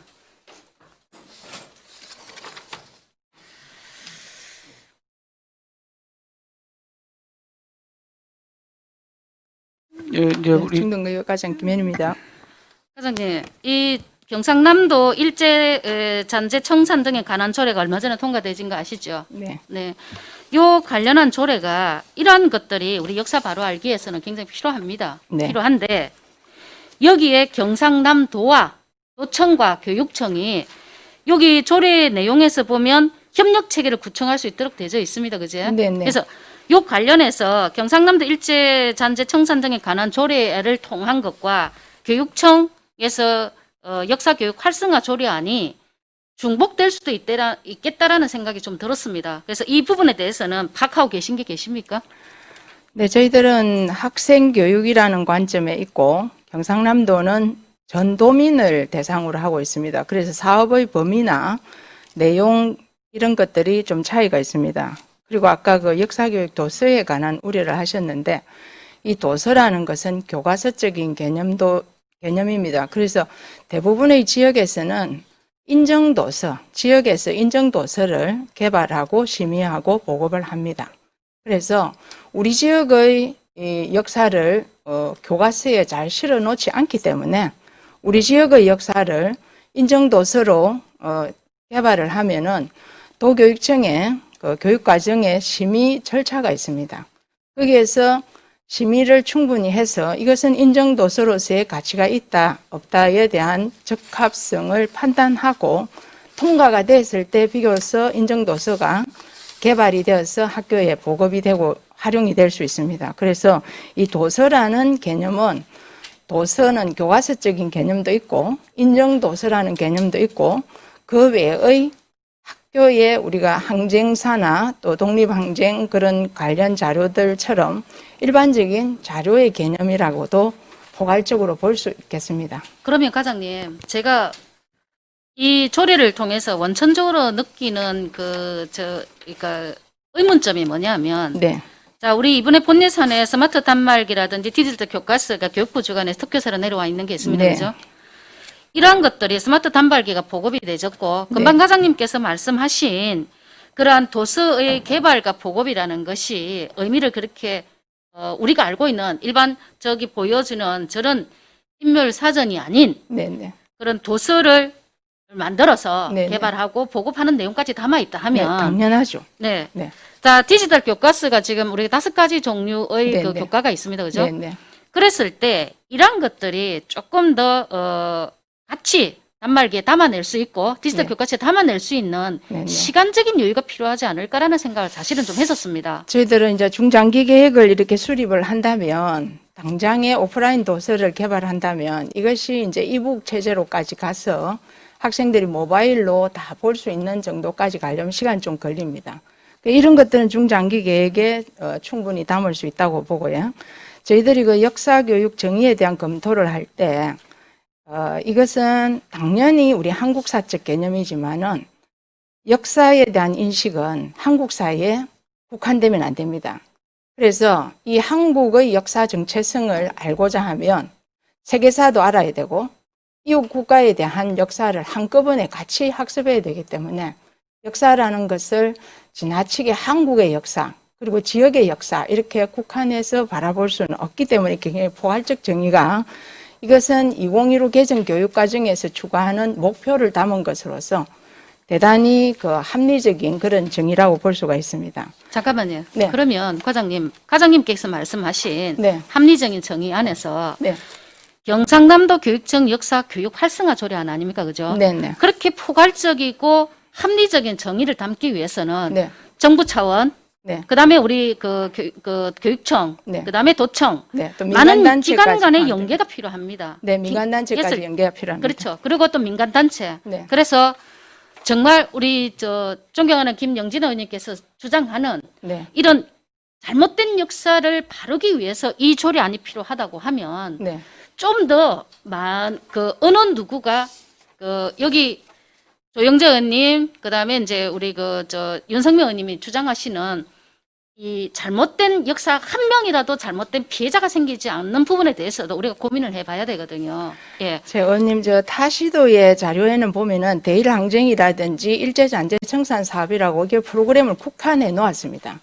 예, 이제 우리 중등교육과장 김현입니다. 과장님, 이 경상남도 일제 잔재 청산 등에 관한 조례가 얼마 전에 통과되진 거 아시죠? 네. 네. 요 관련한 조례가 이러한 것들이 우리 역사 바로 알기 위해서는 굉장히 필요합니다. 네. 필요한데 여기에 경상남도와 도청과 교육청이 여기 조례 내용에서 보면 협력 체계를 구성할 수 있도록 되어 있습니다. 그죠? 네, 네. 그래서 요 관련해서 경상남도 일제 잔재 청산 등에 관한 조례를 통한 것과 교육청에서 역사교육 활성화 조례안이 중복될 수도 있겠다라는 생각이 좀 들었습니다. 그래서 이 부분에 대해서는 파악하고 계신 게 계십니까? 네, 저희들은 학생 교육이라는 관점에 있고 경상남도는 전 도민을 대상으로 하고 있습니다. 그래서 사업의 범위나 내용 이런 것들이 좀 차이가 있습니다. 그리고 아까 그 역사교육 도서에 관한 우려를 하셨는데 이 도서라는 것은 교과서적인 개념입니다. 그래서 대부분의 지역에서는 인정도서, 지역에서 인정도서를 개발하고 심의하고 보급을 합니다. 그래서 우리 지역의 이 역사를 교과서에 잘 실어 놓지 않기 때문에 우리 지역의 역사를 인정도서로 개발을 하면은 도교육청의 그 교육과정에 심의 절차가 있습니다. 거기에서 심의를 충분히 해서 이것은 인정도서로서의 가치가 있다, 없다에 대한 적합성을 판단하고 통과가 됐을 때 비로소 인정도서가 개발이 되어서 학교에 보급이 되고 활용이 될 수 있습니다. 그래서 이 도서라는 개념은 도서는 교과서적인 개념도 있고 인정도서라는 개념도 있고 그 외의 학교에 우리가 항쟁사나 또 독립항쟁 그런 관련 자료들처럼 일반적인 자료의 개념이라고도 포괄적으로 볼 수 있겠습니다. 그러면 과장님, 제가 이 조례를 통해서 원천적으로 느끼는 그러니까 의문점이 뭐냐면, 네, 자, 우리 이번에 본예산에 스마트 단말기라든지 디지털 교과서가 교육부 주관에서 특교사로 내려와 있는 게 있습니다. 네. 그죠? 이러한 것들이 스마트 단말기가 보급이 되졌고, 금방 네. 과장님께서 말씀하신 그러한 도서의 개발과 보급이라는 것이 의미를 그렇게 우리가 알고 있는 일반 저기 보여주는 저런 인물 사전이 아닌 네, 네. 그런 도서를 만들어서 네, 네. 개발하고 보급하는 내용까지 담아 있다 네, 하면 당연하죠. 네. 네. 자, 디지털 교과서가 지금 우리가 5가지 종류의 네, 그 네. 교과가 있습니다. 그죠? 네, 네. 그랬을 때 이러한 것들이 조금 더 같이 단말기에 담아낼 수 있고 디지털 네. 교과서에 담아낼 수 있는 네, 네. 시간적인 여유가 필요하지 않을까라는 생각을 사실은 좀 했었습니다. 저희들은 이제 중장기 계획을 이렇게 수립을 한다면 당장에 오프라인 도서를 개발한다면 이것이 이제 이북 체제로까지 가서 학생들이 모바일로 다 볼 수 있는 정도까지 가려면 시간이 좀 걸립니다. 이런 것들은 중장기 계획에 충분히 담을 수 있다고 보고요. 저희들이 그 역사교육 정의에 대한 검토를 할 때 이것은 당연히 우리 한국사적 개념이지만은 역사에 대한 인식은 한국사에 국한되면 안 됩니다. 그래서 이 한국의 역사 정체성을 알고자 하면 세계사도 알아야 되고 이웃 국가에 대한 역사를 한꺼번에 같이 학습해야 되기 때문에 역사라는 것을 지나치게 한국의 역사 그리고 지역의 역사 이렇게 국한해서 바라볼 수는 없기 때문에 굉장히 포괄적 정의가 이것은 2015 개정 교육과정에서 추구하는 목표를 담은 것으로서 대단히 그 합리적인 그런 정의라고 볼 수가 있습니다. 잠깐만요. 네. 그러면 과장님께서 말씀하신 네. 합리적인 정의 안에서 네, 경상남도 교육청 역사 교육 활성화 조례안 아닙니까? 그죠? 네, 네, 그렇게 포괄적이고 합리적인 정의를 담기 위해서는 네, 정부 차원, 네, 그다음에 우리 교육청, 네. 그다음에 도청 네. 또 많은 민간단체까지 기관 간의 포함됩니다. 연계가 필요합니다. 네, 민간단체까지 그래서- 연계가 필요합니다. 그렇죠. 그리고 또 민간 단체. 네. 그래서 정말 우리 존경하는 김영진 의원님께서 주장하는 네, 이런 잘못된 역사를 바르기 위해서 이 조례안이 필요하다고 하면 네, 좀 더 어느 누구가 여기 조영재 의원님 그다음에 이제 우리 윤석명 의원님이 주장하시는 이 잘못된 역사 한 명이라도 잘못된 피해자가 생기지 않는 부분에 대해서도 우리가 고민을 해봐야 되거든요. 예. 제 의원님 타시도의 자료에는 보면은 대일항쟁이라든지 일제잔재 청산 사업이라고 이게 프로그램을 국한해 놓았습니다.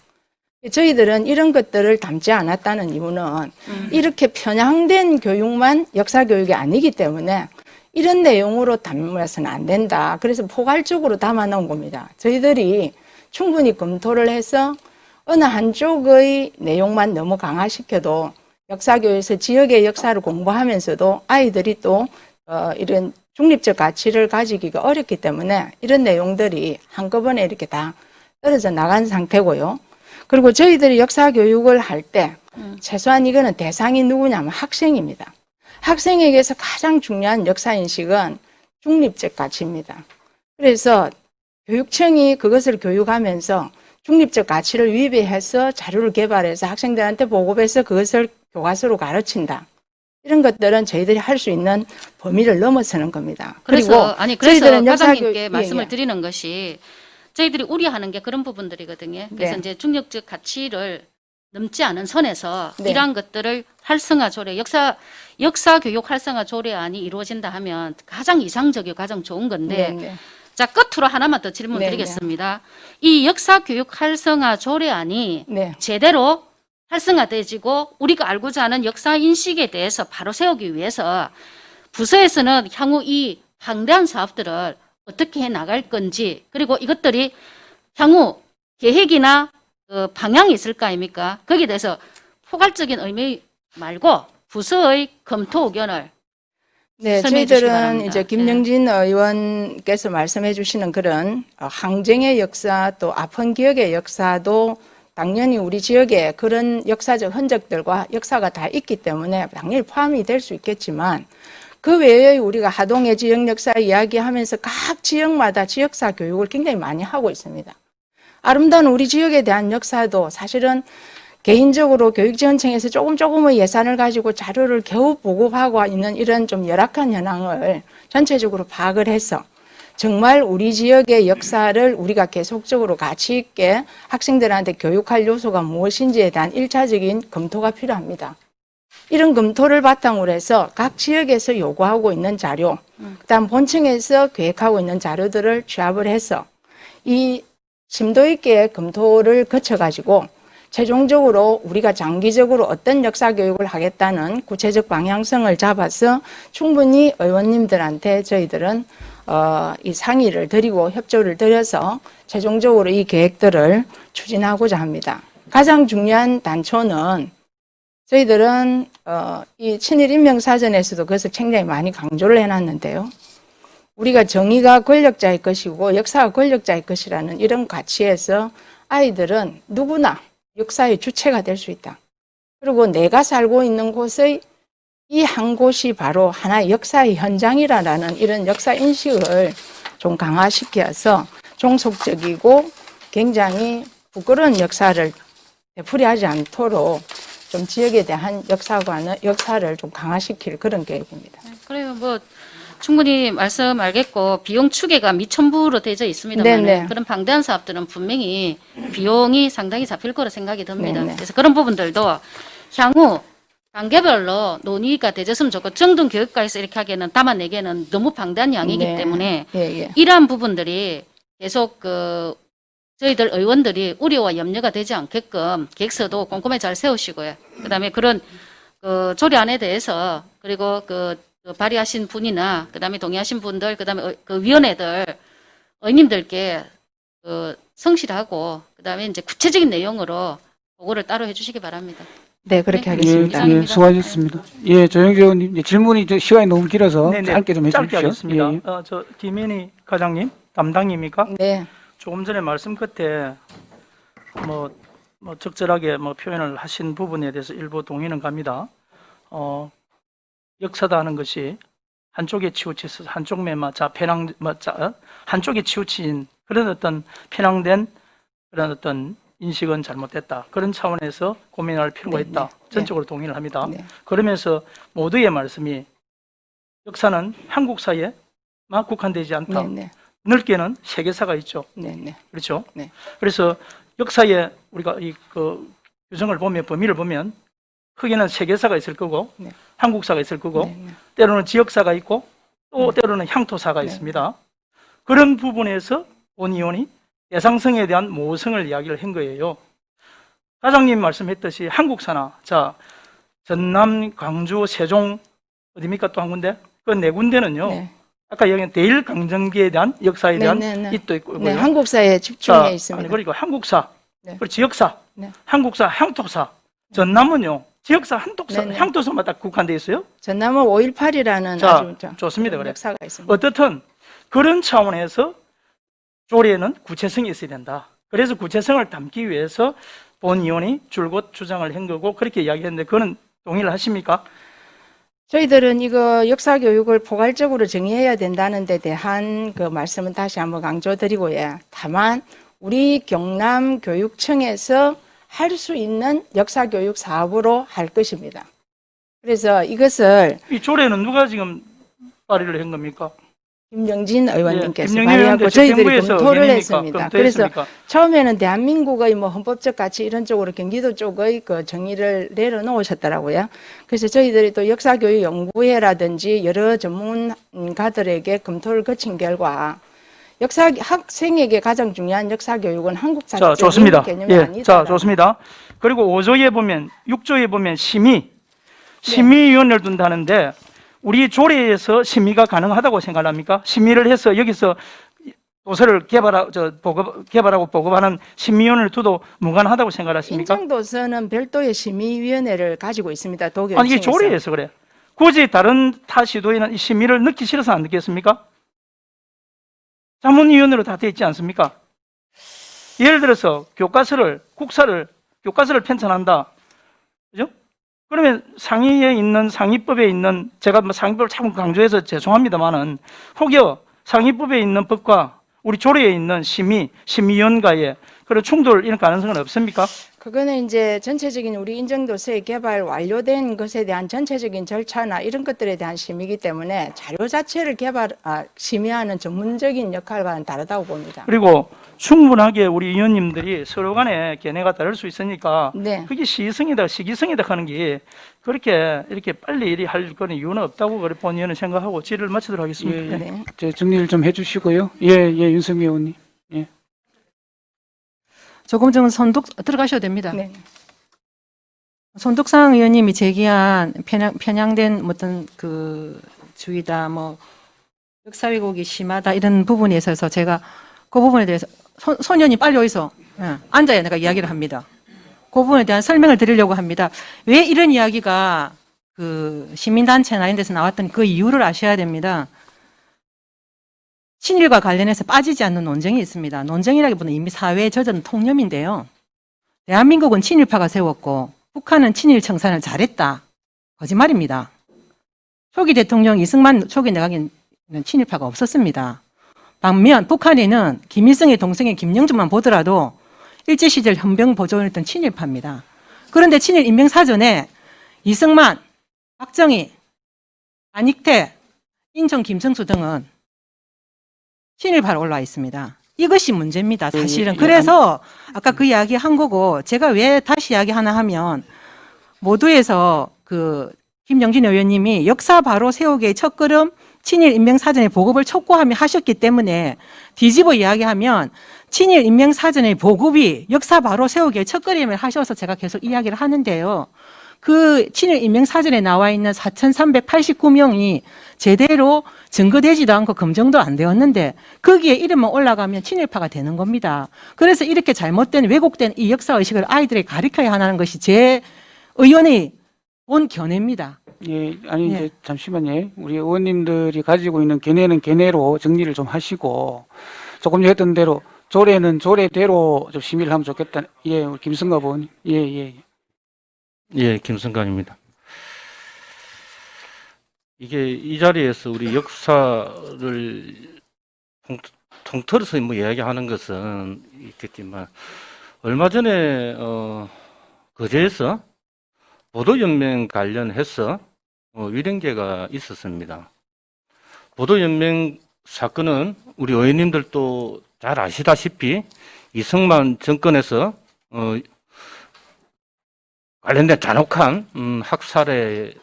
저희들은 이런 것들을 담지 않았다는 이유는 이렇게 편향된 교육만 역사 교육이 아니기 때문에 이런 내용으로 담아서는 안 된다. 그래서 포괄적으로 담아 놓은 겁니다. 저희들이 충분히 검토를 해서 어느 한쪽의 내용만 너무 강화시켜도 역사교육에서 지역의 역사를 공부하면서도 아이들이 또 이런 중립적 가치를 가지기가 어렵기 때문에 이런 내용들이 한꺼번에 이렇게 다 떨어져 나간 상태고요. 그리고 저희들이 역사교육을 할 때 최소한 이거는 대상이 누구냐면 학생입니다. 학생에게서 가장 중요한 역사인식은 중립적 가치입니다. 그래서 교육청이 그것을 교육하면서 중립적 가치를 위배해서 자료를 개발해서 학생들한테 보급해서 그것을 교과서로 가르친다. 이런 것들은 저희들이 할 수 있는 범위를 넘어서는 겁니다. 그래서 그래서 저희들은 과장님께 예, 말씀을 예. 드리는 것이 저희들이 우려하는 게 그런 부분들이거든요. 그래서 네. 이제 중력적 가치를 넘지 않은 선에서 네. 이러한 것들을 활성화 조례, 역사 교육 활성화 조례안이 이루어진다 하면 가장 이상적이고 가장 좋은 건데, 네. 자, 끝으로 하나만 더 질문 네, 드리겠습니다. 이 역사 교육 활성화 조례안이 네. 제대로 활성화되지고 우리가 알고자 하는 역사 인식에 대해서 바로 세우기 위해서 부서에서는 향후 이 방대한 사업들을 어떻게 해 나갈 건지, 그리고 이것들이 향후 계획이나 방향이 있을 거 아닙니까? 거기에 대해서 포괄적인 의미 말고 부서의 검토 의견을 네, 설명해 주시기 저희들은 바랍니다. 이제 김영진 의원께서 말씀해 주시는 그런 항쟁의 역사 또 아픈 기억의 역사도 당연히 우리 지역에 그런 역사적 흔적들과 역사가 다 있기 때문에 당연히 포함이 될 수 있겠지만 그 외에 우리가 하동의 지역 역사 이야기하면서 각 지역마다 지역사 교육을 굉장히 많이 하고 있습니다. 아름다운 우리 지역에 대한 역사도 사실은 개인적으로 교육지원청에서 조금의 예산을 가지고 자료를 겨우 보급하고 있는 이런 좀 열악한 현황을 전체적으로 파악을 해서 정말 우리 지역의 역사를 우리가 계속적으로 가치 있게 학생들한테 교육할 요소가 무엇인지에 대한 1차적인 검토가 필요합니다. 이런 검토를 바탕으로 해서 각 지역에서 요구하고 있는 자료, 그다음 본청에서 계획하고 있는 자료들을 취합을 해서 이 심도 있게 검토를 거쳐가지고 최종적으로 우리가 장기적으로 어떤 역사 교육을 하겠다는 구체적 방향성을 잡아서 충분히 의원님들한테 저희들은 이 상의를 드리고 협조를 드려서 최종적으로 이 계획들을 추진하고자 합니다. 가장 중요한 단초는 저희들은 이 친일 인명사전에서도 그것을 굉장히 많이 강조를 해놨는데요. 우리가 정의가 권력자의 것이고 역사가 권력자의 것이라는 이런 가치에서 아이들은 누구나 역사의 주체가 될 수 있다. 그리고 내가 살고 있는 곳의 이 한 곳이 바로 하나의 역사의 현장이라는 이런 역사 인식을 좀 강화시켜서 종속적이고 굉장히 부끄러운 역사를 되풀이하지 않도록 좀 지역에 대한 역사를 좀 강화시킬 그런 계획입니다. 그래요. 뭐 충분히 말씀 알겠고 비용 추계가 미천부로 되어 있습니다만 네네. 그런 방대한 사업들은 분명히 비용이 상당히 잡힐 거로 생각이 듭니다. 네네. 그래서 그런 부분들도 향후 단계별로 논의가 되졌으면 좋고 정동 교육과에서 이렇게 하기에는 담아내기에는 너무 방대한 양이기 네. 때문에 예. 이러한 부분들이 계속 저희들 의원들이 우려와 염려가 되지 않게끔 계획서도 꼼꼼히 잘 세우시고요. 그다음에 그런 조례안에 대해서 그리고 발의하신 분이나 그다음에 동의하신 분들 그다음에 그 위원회들 의원님들께 성실하고 그다음에 이제 구체적인 내용으로 보고를 따로 해주시기 바랍니다. 네, 그렇게 네. 하겠습니다. 예, 예, 수고하셨습니다. 예, 조영주 의원님, 이제 질문이 시간이 너무 길어서 네네. 짧게 좀 짧게 해주십시오. 하겠습니다. 예, 예. 저 김현희 과장님 담당입니까? 네. 조금 전에 말씀 끝에 뭐 적절하게 표현을 하신 부분에 대해서 일부 동의는 갑니다. 역사다 하는 것이 한쪽에 치우쳐서 한쪽에 한쪽에 치우친 그런 어떤 편향된 그런 어떤 인식은 잘못됐다. 그런 차원에서 고민할 필요가 네, 있다. 네, 전적으로 동의를 합니다. 네. 그러면서 모두의 말씀이 역사는 한국사에만 국한되지 않다. 네. 넓게는 세계사가 있죠. 네. 그렇죠? 네. 그래서 역사에 우리가 규정을 보면 범위를 보면 크게는 세계사가 있을 거고 네. 한국사가 있을 거고 네. 때로는 지역사가 있고 또 때로는 향토사가 네. 있습니다. 그런 부분에서 본 의원이 대상성에 대한 모성을 이야기를 한 거예요. 과장님 말씀했듯이 한국사나 전남, 광주, 세종 어디입니까 또 한 군데? 그 네 군데는요. 네. 아까 이야기한 대일 강점기에 대한 역사에 대한 네. 뜻도 있고요. 네, 한국사에 집중해 있습니다. 그리고 한국사, 네. 그리고 지역사, 네. 한국사, 향토사. 전남은요. 지역사, 네네. 향토사만 딱 국한돼 있어요. 전남은 5.18이라는 자, 아주 좋습니다. 그래. 역사가 있습니다. 어떻든 그런 차원에서 조례에는 구체성이 있어야 된다. 그래서 구체성을 담기 위해서 본 의원이 줄곧 주장을 한 거고 그렇게 이야기했는데 그거는 동의를 하십니까? 저희들은 이거 역사 교육을 포괄적으로 정의해야 된다는 데 대한 그 말씀은 다시 한번 강조드리고요. 다만 우리 경남교육청에서 할 수 있는 역사 교육 사업으로 할 것입니다. 그래서 이것을 이 조례는 누가 지금 발의를 한 겁니까? 김영진 의원님께서 김영진 발의하고 의원님께서 저희들이 정부에서 검토를 의원이니까 했습니다. 그래서 검토했습니까? 처음에는 대한민국의 뭐 헌법적 가치 이런 쪽으로 경기도 쪽의 그 정의를 내려놓으셨더라고요. 그래서 저희들이 또 역사교육연구회라든지 여러 전문가들에게 검토를 거친 결과 역사 학생에게 가장 중요한 역사 교육은 한국 자, 사회적인 좋습니다. 개념이 예, 아니다. 자, 좋습니다. 그리고 5조에 보면, 6조에 보면 심의위원회를 둔다는데, 우리 조례에서 심의가 가능하다고 생각합니까? 심의를 해서 여기서 도서를 개발하고 보급하는 심의위원회를 두도 무관하다고 생각하십니까? 인천도서는 별도의 심의위원회를 가지고 있습니다. 아니, 이게 도교육청에서. 조례에서 그래. 굳이 다른 타 시도에는 이 심의를 넣기 싫어서 안 넣겠습니까? 자문위원회로 다 돼 있지 않습니까? 예를 들어서 교과서를 편찬한다. 그죠? 그러면 상위에 있는 상위법에 있는 제가 뭐 상위법을 자꾸 강조해서 죄송합니다만은 혹여 상위법에 있는 법과 우리 조례에 있는 심의위원과의 그런 충돌 이런 가능성은 없습니까? 그거는 이제 전체적인 우리 인정도서의 개발 완료된 것에 대한 전체적인 절차나 이런 것들에 대한 심의이기 때문에 자료 자체를 심의하는 전문적인 역할과는 다르다고 봅니다. 그리고 충분하게 우리 위원님들이 서로 간에 견해가 다를 수 있으니까 네. 그게 시기성이다 하는 게 그렇게 이렇게 빨리 일이 할 그런 이유는 없다고 그래 본 의원은 생각하고 질의를 마치도록 하겠습니다. 네. 제 정리를 좀 해주시고요. 윤석미 의원님. 조금 전 들어가셔도 됩니다. 네. 손덕상 의원님이 제기한 편향된 어떤 그 주의다, 뭐 역사 왜곡이 심하다 이런 부분에 있어서 제가 그 부분에 대해서 손 의원님 빨리 어디서 앉아야 내가 이야기를 합니다. 그 부분에 대한 설명을 드리려고 합니다. 왜 이런 이야기가 그 시민단체나 이런 데서 나왔던 그 이유를 아셔야 됩니다. 친일과 관련해서 빠지지 않는 논쟁이 있습니다. 논쟁이라기보다는 이미 사회에 젖은 통념인데요. 대한민국은 친일파가 세웠고 북한은 친일 청산을 잘했다. 거짓말입니다. 초기 대통령 이승만 초기 내각에는 친일파가 없었습니다. 반면 북한에는 김일성의 동생인 김영준만 보더라도 일제시절 헌병 보조원이었던 친일파입니다. 그런데 친일 인명사전에 이승만, 박정희, 안익태, 인천 김성수 등은 친일파로 올라와 있습니다. 이것이 문제입니다, 사실은. 그래서 아까 그 이야기 한 거고, 제가 왜 다시 이야기 하나 하면, 모두에서 그 김영진 의원님이 역사 바로 세우기의 첫걸음 친일 인명사전의 보급을 촉구하며 하셨기 때문에 뒤집어 이야기하면 친일 인명사전의 보급이 역사 바로 세우기의 첫걸음을 하셔서 제가 계속 이야기를 하는데요. 그 친일 인명사전에 나와 있는 4,389명이 제대로 증거되지도 않고 검증도 안 되었는데 거기에 이름만 올라가면 친일파가 되는 겁니다. 그래서 이렇게 잘못된 왜곡된 이 역사의식을 아이들에게 가르쳐야 하는 것이 제 의원의 본 견해입니다. 이제 잠시만요. 우리 의원님들이 가지고 있는 견해는 견해로 정리를 좀 하시고 조금 전에 했던 대로 조례는 조례대로 좀 심의를 하면 좋겠다. 우리 김성갑 의원님. 예, 김성관입니다. 이게 이 자리에서 우리 역사를 통틀어서 뭐 이야기하는 것은 있겠지만 얼마 전에 거제에서 보도연맹 관련해서 위령제가 있었습니다. 보도연맹 사건은 우리 의원님들도 잘 아시다시피 이승만 정권에서 관련된 잔혹한 학살의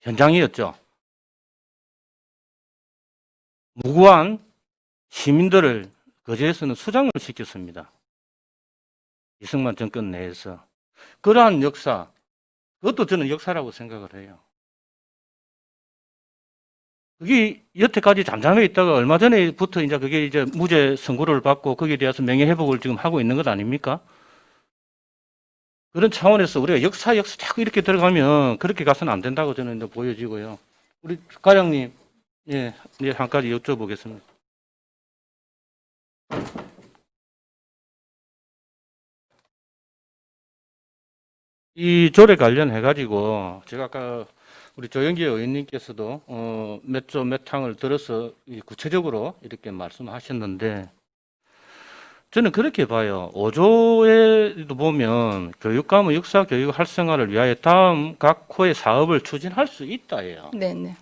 현장이었죠. 무고한 시민들을 거제에서는 수장을 시켰습니다. 이승만 정권 내에서. 그러한 역사, 그것도 저는 역사라고 생각을 해요. 그게 여태까지 잠잠해 있다가 얼마 전에부터 이제 그게 이제 무죄 선고를 받고 거기에 대해서 명예회복을 지금 하고 있는 것 아닙니까? 그런 차원에서 우리가 역사 자꾸 이렇게 들어가면 그렇게 가서는 안 된다고 저는 이제 보여지고요. 우리 가장님, 한 가지 여쭤보겠습니다. 이 조례 관련해가지고 제가 아까 우리 조영기 의원님께서도 몇 조 몇 항을 들어서 구체적으로 이렇게 말씀하셨는데 저는 그렇게 봐요. 5조에도 보면 교육감의 역사 교육 활성화를 위하여 다음 각 호의 사업을 추진할 수 있다예요. 네네.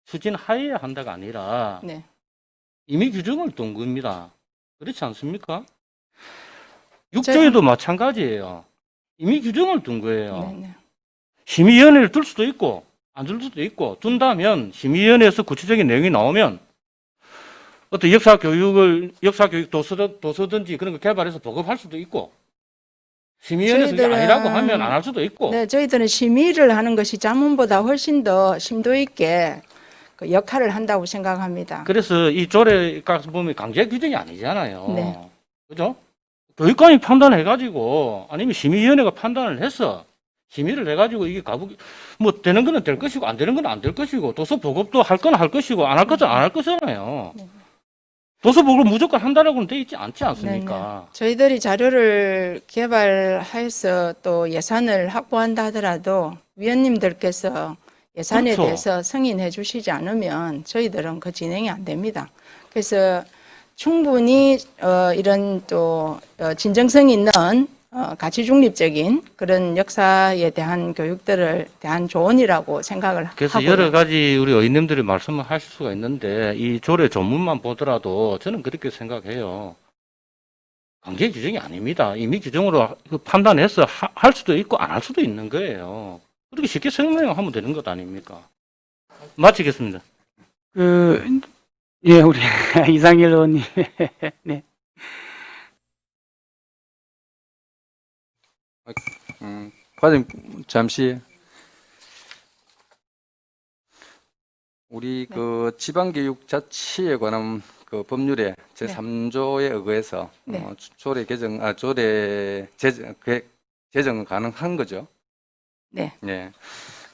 추진하여야 한다가 아니라 네. 이미 규정을 둔 겁니다. 그렇지 않습니까? 6조에도 마찬가지예요. 이미 규정을 둔 거예요. 네네. 심의위원회를 둘 수도 있고 안 둘 수도 있고 둔다면 심의위원회에서 구체적인 내용이 나오면 어떤 역사 교육 도서든지 그런 거 개발해서 보급할 수도 있고 심의위원회에서 이게 저희들은- 아니라고 하면 안 할 수도 있고 네, 저희들은 심의를 하는 것이 자문보다 훨씬 더 심도 있게 그 역할을 한다고 생각합니다. 그래서 이 조례 가서 보면 강제 규정이 아니잖아요. 네. 그죠? 교육감이 판단해가지고 아니면 심의위원회가 판단을 해서 심의를 해가지고 이게 뭐 되는 거는 될 것이고 안 되는 건 안 될 것이고 도서 보급도 할 건 할 것이고 안 할 것은 안 할 거잖아요. 네. 도서 보급 무조건 한다라고는 돼 있지 않지 않습니까? 저희들이 자료를 개발해서 또 예산을 확보한다 하더라도 위원님들께서 예산에 그렇죠. 대해서 승인해 주시지 않으면 저희들은 그 진행이 안 됩니다. 그래서 충분히 이런 또 진정성 있는 가치 중립적인 그런 역사에 대한 교육들을 대한 조언이라고 생각을 그래서 하고요. 여러 가지 우리 의원님들이 말씀을 하실 수가 있는데 이 조례 전문만 보더라도 저는 그렇게 생각해요. 강제 규정이 아닙니다. 이미 규정으로 판단해서 할 수도 있고 안 할 수도 있는 거예요. 그렇게 쉽게 설명하면 되는 것 아닙니까? 마치겠습니다. 예, 우리 이상일 의원님. 네. 과장님, 잠시. 우리 그 지방교육 자치에 관한 그 법률의 제3조에 의거해서 네. 조례 제정은 가능한 거죠? 네. 네.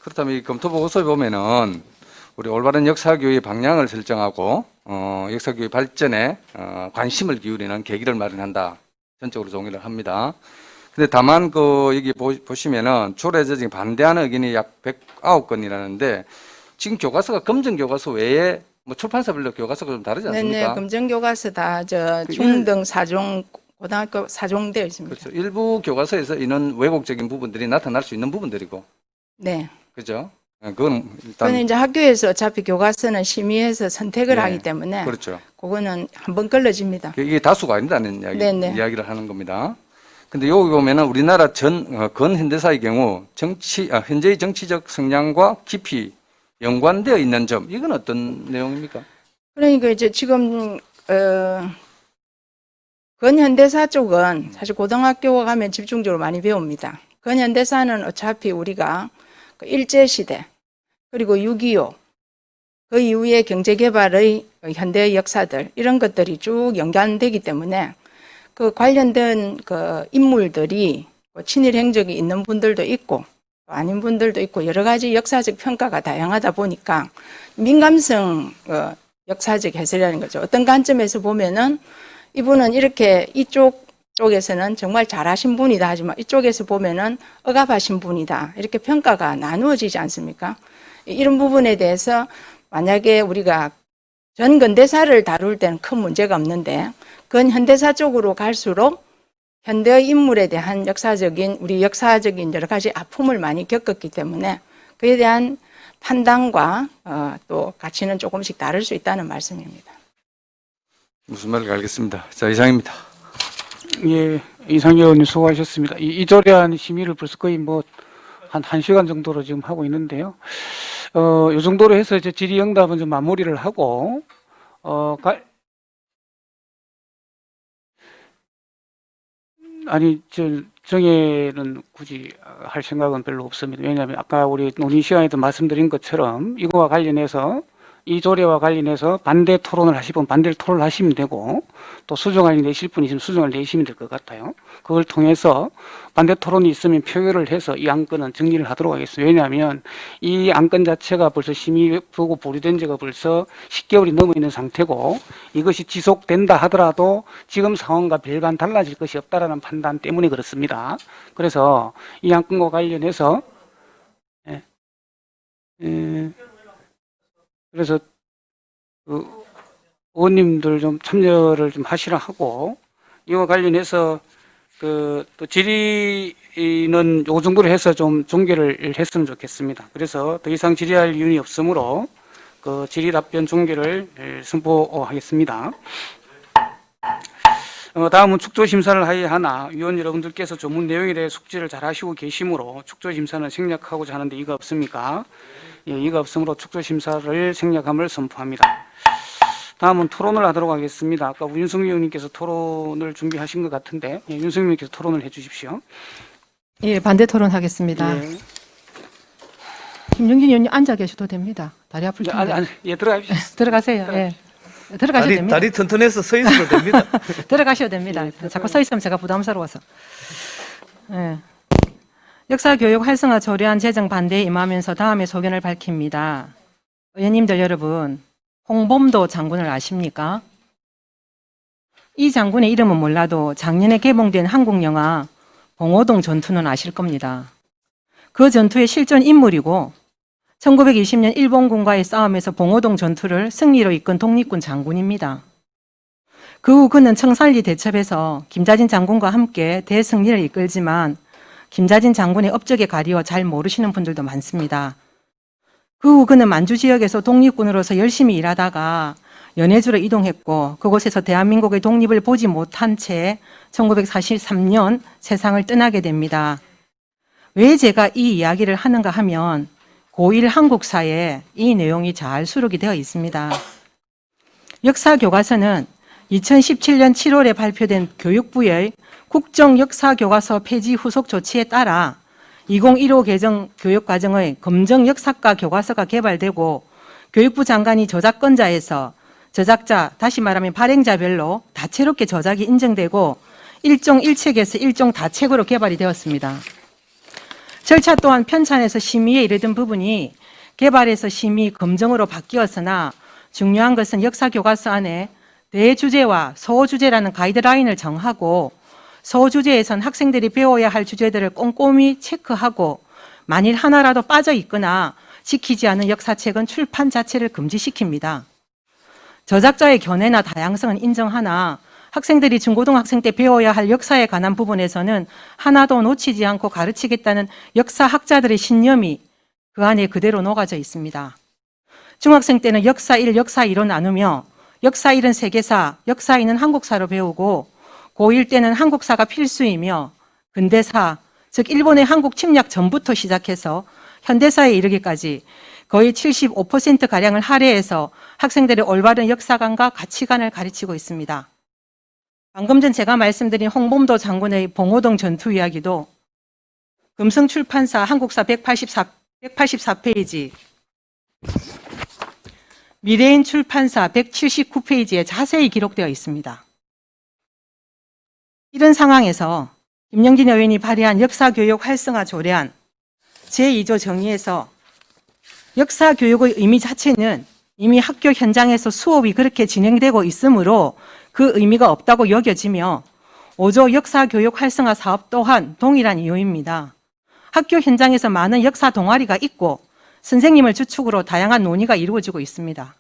그렇다면 이 검토보고서에 보면은 우리 올바른 역사교육의 방향을 설정하고 역사교육 발전에 관심을 기울이는 계기를 마련한다. 전적으로 동의를 합니다. 근데 다만 그 여기 보시면은 조례 제정에 반대하는 의견이 약 109건이라는데 지금 교과서가 검정 교과서 외에 뭐 출판사별로 교과서가 좀 다르지 않습니까? 네네, 검정교과서 다 중등 4종, 고등학교 4종 되어 있습니다. 그렇죠. 일부 교과서에서 이런 왜곡적인 부분들이 나타날 수 있는 부분들이고, 네. 그죠? 그건 일단 그거는 이제 학교에서 어차피 교과서는 심의해서 선택을 네. 하기 때문에 그렇죠. 그거는 한번 걸러집니다. 이게 다수가 아니라는 네네. 이야기를 하는 겁니다. 근데 여기 보면은 우리나라 근현대사의 경우 현재의 정치적 성향과 깊이 연관되어 있는 점, 이건 어떤 내용입니까? 그러니까 이제 지금 근현대사 쪽은 사실 고등학교 가면 집중적으로 많이 배웁니다. 근현대사는 어차피 우리가 그 일제시대 그리고 6.25 그 이후에 경제개발의 현대의 역사들 이런 것들이 쭉 연관되기 때문에 그 관련된 그 인물들이 친일 행적이 있는 분들도 있고 아닌 분들도 있고 여러 가지 역사적 평가가 다양하다 보니까 민감성 역사적 해설이라는 거죠. 어떤 관점에서 보면은 이분은 이렇게 쪽에서는 정말 잘하신 분이다 하지만 이쪽에서 보면은 억압하신 분이다 이렇게 평가가 나누어지지 않습니까? 이런 부분에 대해서 만약에 우리가 전근대사를 다룰 때는 큰 문제가 없는데 근현대사 쪽으로 갈수록 현대의 인물에 대한 우리 역사적인 여러 가지 아픔을 많이 겪었기 때문에 그에 대한 판단과 또 가치는 조금씩 다를 수 있다는 말씀입니다. 무슨 말인지 알겠습니다. 자, 이상입니다. 예, 이상일 의원님 수고하셨습니다. 이 조례안 심의를 벌써 거의 한 1시간 정도로 지금 하고 있는데요. 요 정도로 해서 이제 질의응답은 좀 마무리를 하고, 정해는 굳이 할 생각은 별로 없습니다. 왜냐하면 아까 우리 논의 시간에도 말씀드린 것처럼 이거와 관련해서 이 조례와 관련해서 반대 토론을 하시면 반대를 토론을 하시면 되고 또 수정안이 내실 분이 있으면 수정을 내시면 될 것 같아요. 그걸 통해서 반대 토론이 있으면 표결을 해서 이 안건은 정리를 하도록 하겠습니다. 왜냐하면 이 안건 자체가 벌써 심의 보고 보류된 지가 벌써 10개월이 넘어 있는 상태고 이것이 지속된다 하더라도 지금 상황과 별반 달라질 것이 없다라는 판단 때문에 그렇습니다. 그래서 이 안건과 관련해서 그래서 그 의원님들 좀 참여를 좀 하시라 하고, 이와 관련해서 그 또 질의는 요 정도로 해서 좀 종결을 했으면 좋겠습니다. 그래서 더 이상 질의할 이유는 없으므로 그 질의 답변 종결을 선포하겠습니다. 다음은 축조심사를 하여야 하나, 위원 여러분들께서 조문 내용에 대해 숙지를 잘 하시고 계시므로 축조심사는 생략하고자 하는데 이가 없습니까? 예, 이가 없으므로 축조심사를 생략함을 선포합니다. 다음은 토론을 하도록 하겠습니다. 아까 윤석열 의원님께서 토론을 준비하신 것 같은데, 예, 윤석열 의원님께서 토론을 해 주십시오. 예, 반대 토론하겠습니다. 예, 김영진 의원님 앉아 계셔도 됩니다. 다리 아플 텐데. 예, 들어가십시오. 들어가세요. 예. 들어가셔도 됩니다. 다리 튼튼해서 서 있어도 됩니다. 들어가셔도 됩니다. 자꾸 서 있으면 제가 부담스러워서. 예. 역사교육 활성화 조례안 제정 반대에 임하면서 다음의 소견을 밝힙니다. 의원님들 여러분, 홍범도 장군을 아십니까? 이 장군의 이름은 몰라도 작년에 개봉된 한국 영화 봉오동 전투는 아실 겁니다. 그 전투의 실존 인물이고 1920년 일본군과의 싸움에서 봉오동 전투를 승리로 이끈 독립군 장군입니다. 그 후 그는 청산리 대첩에서 김자진 장군과 함께 대승리를 이끌지만 김자진 장군의 업적에 가리워 잘 모르시는 분들도 많습니다. 그 후 그는 만주 지역에서 독립군으로서 열심히 일하다가 연해주로 이동했고 그곳에서 대한민국의 독립을 보지 못한 채 1943년 세상을 떠나게 됩니다. 왜 제가 이 이야기를 하는가 하면 고1 한국사에 이 내용이 잘 수록이 되어 있습니다. 역사교과서는 2017년 7월에 발표된 교육부의 국정역사교과서 폐지 후속 조치에 따라 2015 개정 교육과정의 검정 역사과 교과서가 개발되고 교육부 장관이 저작권자에서 저작자, 다시 말하면 발행자별로 다채롭게 저작이 인정되고 일종 1책에서 일종 다책으로 개발이 되었습니다. 절차 또한 편찬에서 심의에 이르던 부분이 개발에서 심의, 검정으로 바뀌었으나 중요한 것은 역사교과서 안에 대주제와 소주제라는 가이드라인을 정하고 소주제에선 학생들이 배워야 할 주제들을 꼼꼼히 체크하고 만일 하나라도 빠져 있거나 지키지 않은 역사책은 출판 자체를 금지시킵니다. 저작자의 견해나 다양성은 인정하나 학생들이 중고등학생 때 배워야 할 역사에 관한 부분에서는 하나도 놓치지 않고 가르치겠다는 역사학자들의 신념이 그 안에 그대로 녹아져 있습니다. 중학생 때는 역사 1, 역사 2로 나누며 역사 1은 세계사, 역사 2는 한국사로 배우고 고1 때는 한국사가 필수이며 근대사, 즉 일본의 한국 침략 전부터 시작해서 현대사에 이르기까지 거의 75%가량을 할애해서 학생들의 올바른 역사관과 가치관을 가르치고 있습니다. 방금 전 제가 말씀드린 홍범도 장군의 봉오동 전투 이야기도 금성출판사 한국사 184페이지, 미래인 출판사 179페이지에 자세히 기록되어 있습니다. 이런 상황에서 김영진 의원이 발의한 역사교육 활성화 조례안 제2조 정의에서 역사교육의 의미 자체는 이미 학교 현장에서 수업이 그렇게 진행되고 있으므로 그 의미가 없다고 여겨지며 5조 역사교육 활성화 사업 또한 동일한 이유입니다. 학교 현장에서 많은 역사 동아리가 있고 선생님을 주축으로 다양한 논의가 이루어지고 있습니다.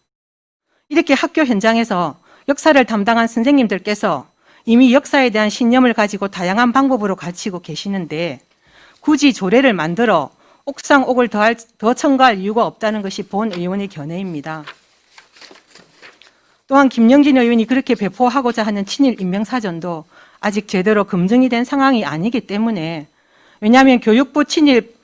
이렇게 학교 현장에서 역사를 담당한 선생님들께서 이미 역사에 대한 신념을 가지고 다양한 방법으로 가르치고 계시는데 굳이 조례를 만들어 옥상옥을 더 첨가할 이유가 없다는 것이 본 의원의 견해입니다. 또한 김영진 의원이 그렇게 배포하고자 하는 친일 인명사전도 아직 제대로 검증이 된 상황이 아니기 때문에, 왜냐하면 교육부 친일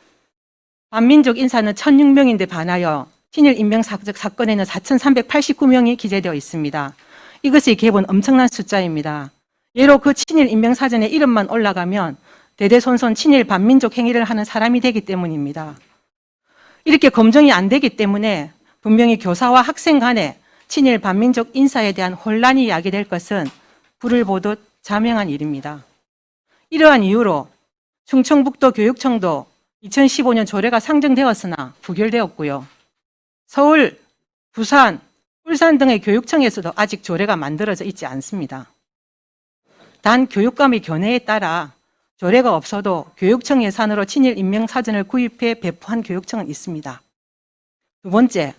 반민족 인사는 1,006명인데 반하여 친일 인명사건에는 4,389명이 기재되어 있습니다. 이것이 기본 엄청난 숫자입니다. 예로 그 친일 인명사전에 이름만 올라가면 대대손손 친일 반민족 행위를 하는 사람이 되기 때문입니다. 이렇게 검증이 안 되기 때문에 분명히 교사와 학생 간에 친일 반민족 인사에 대한 혼란이 야기될 것은 불을 보듯 자명한 일입니다. 이러한 이유로 충청북도 교육청도 2015년 조례가 상정되었으나 부결되었고요. 서울, 부산, 울산 등의 교육청에서도 아직 조례가 만들어져 있지 않습니다. 단 교육감의 견해에 따라 조례가 없어도 교육청 예산으로 친일 인명사전을 구입해 배포한 교육청은 있습니다. 두 번째,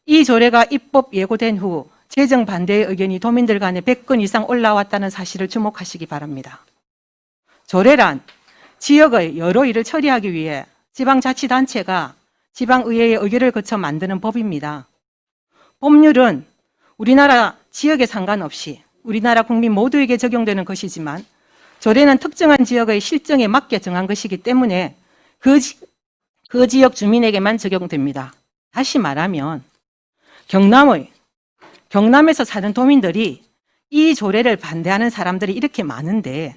이 조례가 입법 예고된 후 제정 반대의 의견이 도민들 간에 100건 이상 올라왔다는 사실을 주목하시기 바랍니다. 조례란 지역의 여러 일을 처리하기 위해 지방자치단체가 지방의회의 의결을 거쳐 만드는 법입니다. 법률은 우리나라 지역에 상관없이 우리나라 국민 모두에게 적용되는 것이지만 조례는 특정한 지역의 실정에 맞게 정한 것이기 때문에 그 지역 주민에게만 적용됩니다. 다시 말하면 경남에서 사는 도민들이 이 조례를 반대하는 사람들이 이렇게 많은데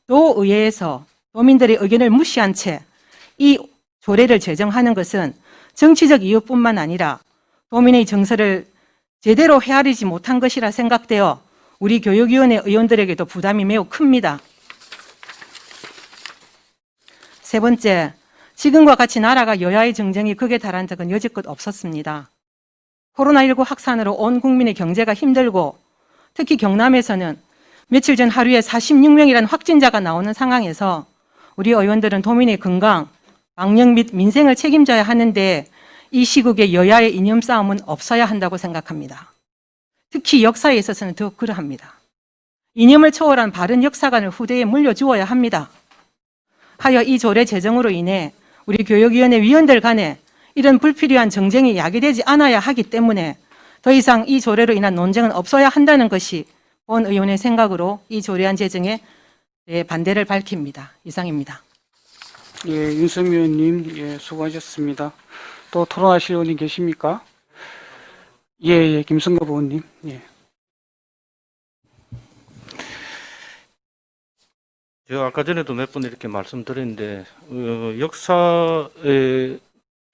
또 의회에서 도민들의 의견을 무시한 채 이 조례를 제정하는 것은 정치적 이유뿐만 아니라 도민의 정서를 제대로 헤아리지 못한 것이라 생각되어 우리 교육위원회 의원들에게도 부담이 매우 큽니다. 세 번째, 지금과 같이 나라가 여야의 정쟁이 극에 달한 적은 여지껏 없었습니다. 코로나19 확산으로 온 국민의 경제가 힘들고 특히 경남에서는 며칠 전 하루에 46명이라는 확진자가 나오는 상황에서 우리 의원들은 도민의 건강, 방역 및 민생을 책임져야 하는데 이 시국에 여야의 이념 싸움은 없어야 한다고 생각합니다. 특히 역사에 있어서는 더 그러합니다. 이념을 초월한 바른 역사관을 후대에 물려주어야 합니다. 하여 이 조례 제정으로 인해 우리 교육위원회 위원들 간에 이런 불필요한 정쟁이 야기되지 않아야 하기 때문에 더 이상 이 조례로 인한 논쟁은 없어야 한다는 것이 본 의원의 생각으로 이 조례안 제정에 반대를 밝힙니다. 이상입니다. 예, 윤석열 의원님, 예, 수고하셨습니다. 또 토론하실 의원님 계십니까? 예, 김성갑 의원님, 예. 제가 아까 전에도 몇 번 이렇게 말씀드렸는데, 역사의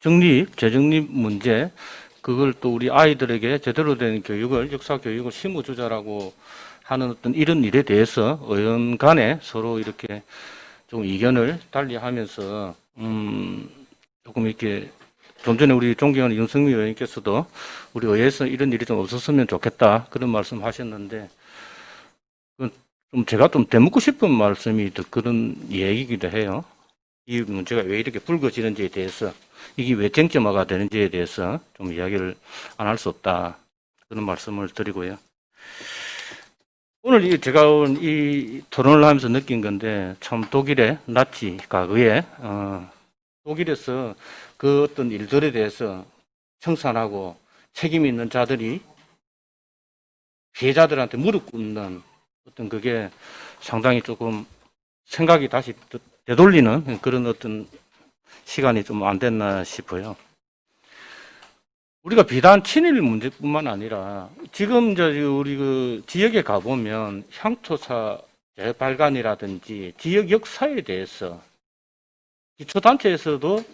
정립, 재정립 문제, 그걸 또 우리 아이들에게 제대로 된 교육을, 역사 교육을 심어주자라고 하는 어떤 이런 일에 대해서 의원 간에 서로 이렇게 좀 의견을 달리하면서 조금 이렇게 좀 전에 우리 존경하는 윤석열 의원님께서도 우리 의회에서 이런 일이 좀 없었으면 좋겠다 그런 말씀하셨는데 좀 제가 좀 되묻고 싶은 말씀이 그런 얘기이기도 해요. 이 문제가 왜 이렇게 불거지는지에 대해서 이게 왜 쟁점화가 되는지에 대해서 좀 이야기를 안 할 수 없다 그런 말씀을 드리고요. 오늘 제가 이 토론을 하면서 느낀 건데 참 독일의 나치 과거에 독일에서 그 어떤 일들에 대해서 청산하고 책임 있는 자들이 피해자들한테 무릎 꿇는 어떤 그게 상당히 조금 생각이 다시 되돌리는 그런 어떤 시간이 좀 안 됐나 싶어요. 우리가 비단 친일 문제뿐만 아니라 지금 우리 그 지역에 가보면 향토사 재발간이라든지 지역 역사에 대해서 기초단체에서도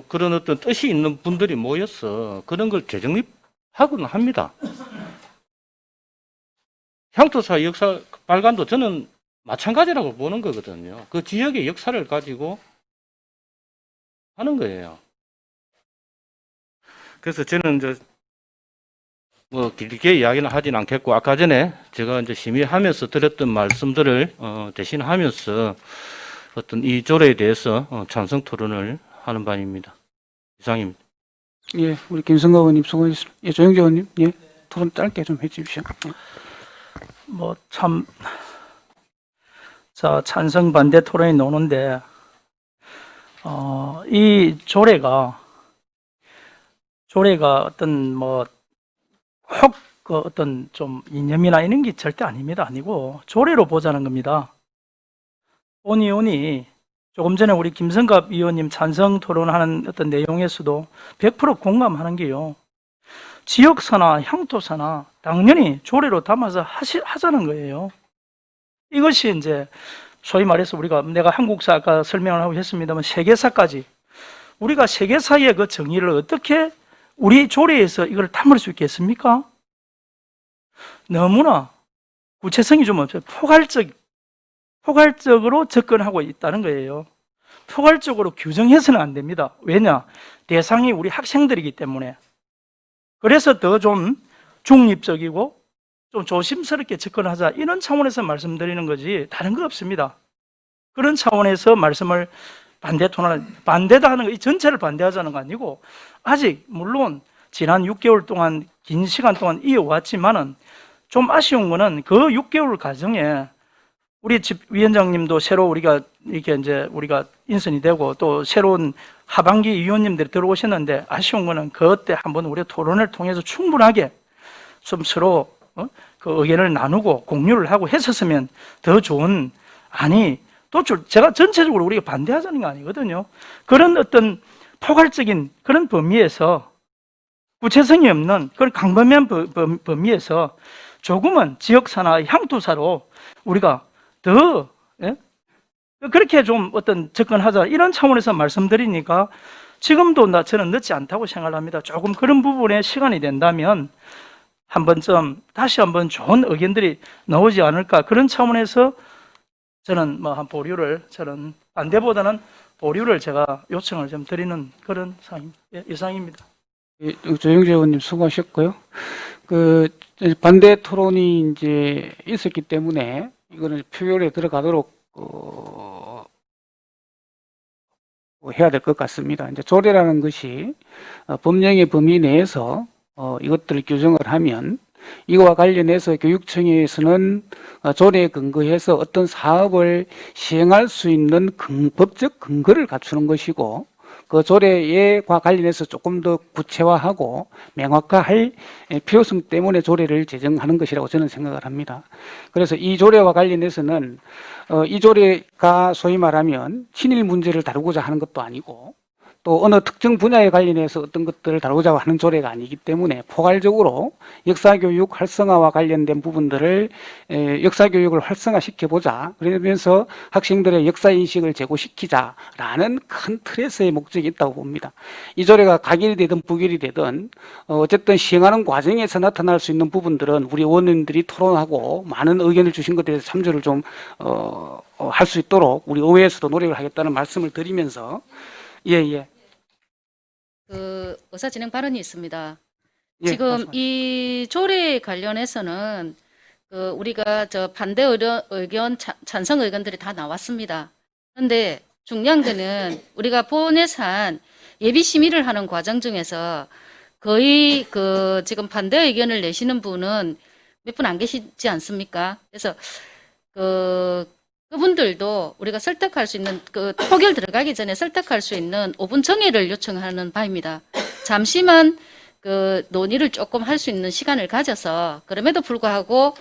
그런 어떤 뜻이 있는 분들이 모여서 그런 걸 재정립하고는 합니다. 향토사 역사 발간도 저는 마찬가지라고 보는 거거든요. 그 지역의 역사를 가지고 하는 거예요. 그래서 저는 뭐 길게 이야기는 하진 않겠고 아까 전에 제가 이제 심의하면서 드렸던 말씀들을 대신하면서 어떤 이 조례에 대해서 찬성 토론을 하는 바입니다. 이상입니다. 예, 우리 김성갑 의원님 수고하셨습니다. 예, 조영재 의원님, 예, 토론 짧게 좀 해주십시오. 예. 뭐 참, 자, 찬성 반대 토론이 노는데, 이 조례가 어떤 뭐, 혹, 그 어떤 좀 이념이나 이런 게 절대 아닙니다. 아니고, 조례로 보자는 겁니다. 본 의원이 조금 전에 우리 김성갑 의원님 찬성 토론하는 어떤 내용에서도 100% 공감하는 게요. 지역사나 향토사나 당연히 조례로 담아서 하자는 거예요. 이것이 이제 소위 말해서 내가 한국사 아까 설명을 하고 했습니다만 세계사까지 우리가 세계사의 그 정의를 어떻게 우리 조례에서 이걸 담을 수 있겠습니까? 너무나 구체성이 좀 없어요. 포괄적으로 접근하고 있다는 거예요. 포괄적으로 규정해서는 안 됩니다. 왜냐? 대상이 우리 학생들이기 때문에. 그래서 더 좀 중립적이고 좀 조심스럽게 접근하자 이런 차원에서 말씀드리는 거지 다른 거 없습니다. 그런 차원에서 말씀을 반대 토론을 반대다 하는 거 이 전체를 반대하자는 거 아니고 아직 물론 지난 6개월 동안 긴 시간 동안 이어왔지만은 좀 아쉬운 거는 그 6개월 과정에 우리 집 위원장님도 새로 우리가 이렇게 이제 우리가 인선이 되고 또 새로운 하반기 위원님들이 들어오셨는데 아쉬운 거는 그때 한번 우리 토론을 통해서 충분하게 좀 서로 그 의견을 나누고 공유를 하고 했었으면 더 좋은 아니 또 제가 전체적으로 우리가 반대하자는 거 아니거든요. 그런 어떤 포괄적인 그런 범위에서 구체성이 없는 그런 광범위한 범위에서 조금은 지역사나 향토사로 우리가 더 예? 그렇게 좀 어떤 접근하자 이런 차원에서 말씀드리니까 지금도 저는 늦지 않다고 생각합니다. 조금 그런 부분에 시간이 된다면 한 번쯤 다시 한번 좋은 의견들이 나오지 않을까 그런 차원에서 저는 뭐 한 보류를 저는 반대보다는 보류를 제가 요청을 좀 드리는 그런 이상입니다. 예, 조영재 의원님 수고하셨고요. 그 반대 토론이 이제 있었기 때문에 이거는 표결에 들어가도록 해야 될 것 같습니다. 이제 조례라는 것이 법령의 범위 내에서 이것들을 규정을 하면 이거와 관련해서 교육청에서는 조례에 근거해서 어떤 사업을 시행할 수 있는 법적 근거를 갖추는 것이고 그 조례와 관련해서 조금 더 구체화하고 명확화할 필요성 때문에 조례를 제정하는 것이라고 저는 생각을 합니다. 그래서 이 조례와 관련해서는 이 조례가 소위 말하면 친일 문제를 다루고자 하는 것도 아니고 또 어느 특정 분야에 관련해서 어떤 것들을 다루고자 하는 조례가 아니기 때문에 포괄적으로 역사교육 활성화와 관련된 부분들을 역사교육을 활성화시켜보자. 그러면서 학생들의 역사인식을 제고시키자라는 큰 틀에서의 목적이 있다고 봅니다. 이 조례가 가결이 되든 부결이 되든 어쨌든 시행하는 과정에서 나타날 수 있는 부분들은 우리 의원님들이 토론하고 많은 의견을 주신 것에 대해서 참조를 좀 할 수 있도록 우리 의회에서도 노력을 하겠다는 말씀을 드리면서 예. 그 의사진행 발언이 있습니다. 예, 지금 말씀하세요. 이 조례에 관련해서는 그 우리가 저 반대 의견, 찬성 의견들이 다 나왔습니다. 그런데 중요한 거는 우리가 본예산 예비 심의를 하는 과정 중에서 거의 그 지금 반대 의견을 내시는 분은 몇 분 안 계시지 않습니까? 그래서 그분들도 우리가 설득할 수 있는 그 표결 들어가기 전에 설득할 수 있는 5분 정회를 요청하는 바입니다. 잠시만 그 논의를 조금 할 수 있는 시간을 가져서 그럼에도 불구하고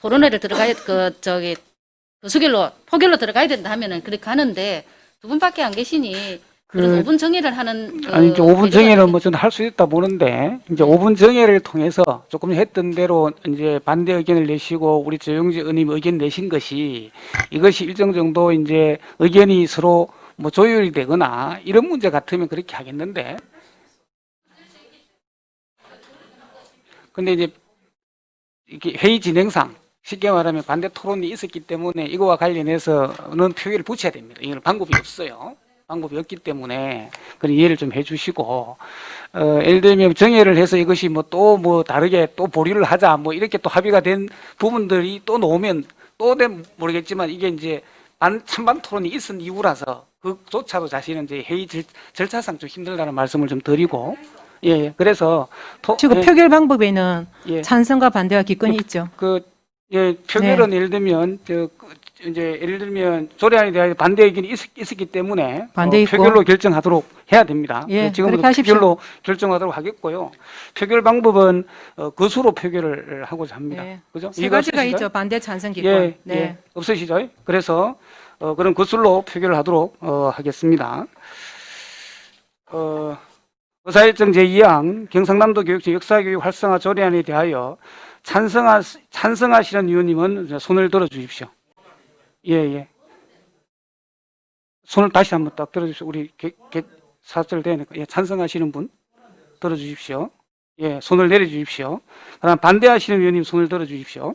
토론회를 들어가야 포결로 들어가야 된다 하면은 그렇게 하는데 두 분밖에 안 계시니 그런 5분 정회를 하는 아니 이제 5분 정회는 뭐 저는 할 수 있다 보는데 이제 5분 정회를 통해서 조금 했던 대로 이제 반대 의견을 내시고 우리 조영재 의원님 의견 내신 것이 이것이 일정 정도 이제 의견이 서로 뭐 조율이 되거나 이런 문제 같으면 그렇게 하겠는데 근데 이제 이렇게 회의 진행상 쉽게 말하면 반대 토론이 있었기 때문에 이거와 관련해서는 표결을 붙여야 됩니다. 이건 방법이 없어요. 방법이 없기 때문에 그런 이해를 좀 해주시고 예를 들면 정회를 해서 이것이 뭐 또 뭐 다르게 또 보류를 하자 뭐 이렇게 또 합의가 된 부분들이 또 나오면 또 모르겠지만 이게 이제 찬반 토론이 있은 이유라서 그조차도 자신은 이제 회의 절차상 좀 힘들다는 말씀을 좀 드리고 예 그래서 지금 표결 방법에는 예. 찬성과 반대가 기권이 있죠. 표결은 예를 들면 이제 예를 들면 조례안에 대한 반대 의견이 있었기 때문에 반대 있고. 표결로 결정하도록 해야 됩니다. 예, 지금부터 그렇게 하십시오. 표결로 결정하도록 하겠고요. 표결 방법은 거수로 표결을 하고자 합니다. 네. 그죠? 세 이해가 가지가 없으시죠? 있죠. 반대, 찬성, 기권. 예, 네. 예, 없으시죠? 그래서 그런 거술로 표결을 하도록 하겠습니다. 의사일정 제2항 경상남도 교육청 역사교육 활성화 조례안에 대하여 찬성하시는 위원님은 손을 들어 주십시오. 예. 손을 다시 한번 딱 들어주십시오. 우리 사절 되니까 예, 찬성하시는 분 들어주십시오. 예, 손을 내려주십시오. 그다음 반대하시는 위원님 손을 들어주십시오.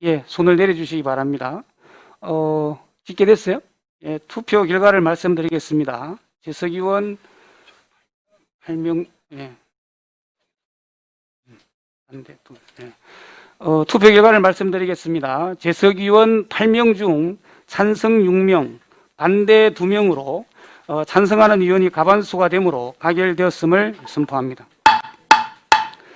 예, 손을 내려주시기 바랍니다. 짓게 됐어요? 예, 투표 결과를 말씀드리겠습니다. 재석 의원 8명, 예. 반대, 투표 결과를 말씀드리겠습니다. 재석 의원 8명 중 찬성 6명, 반대 2명으로 찬성하는 의원이 과반수가 되므로 가결되었음을 선포합니다.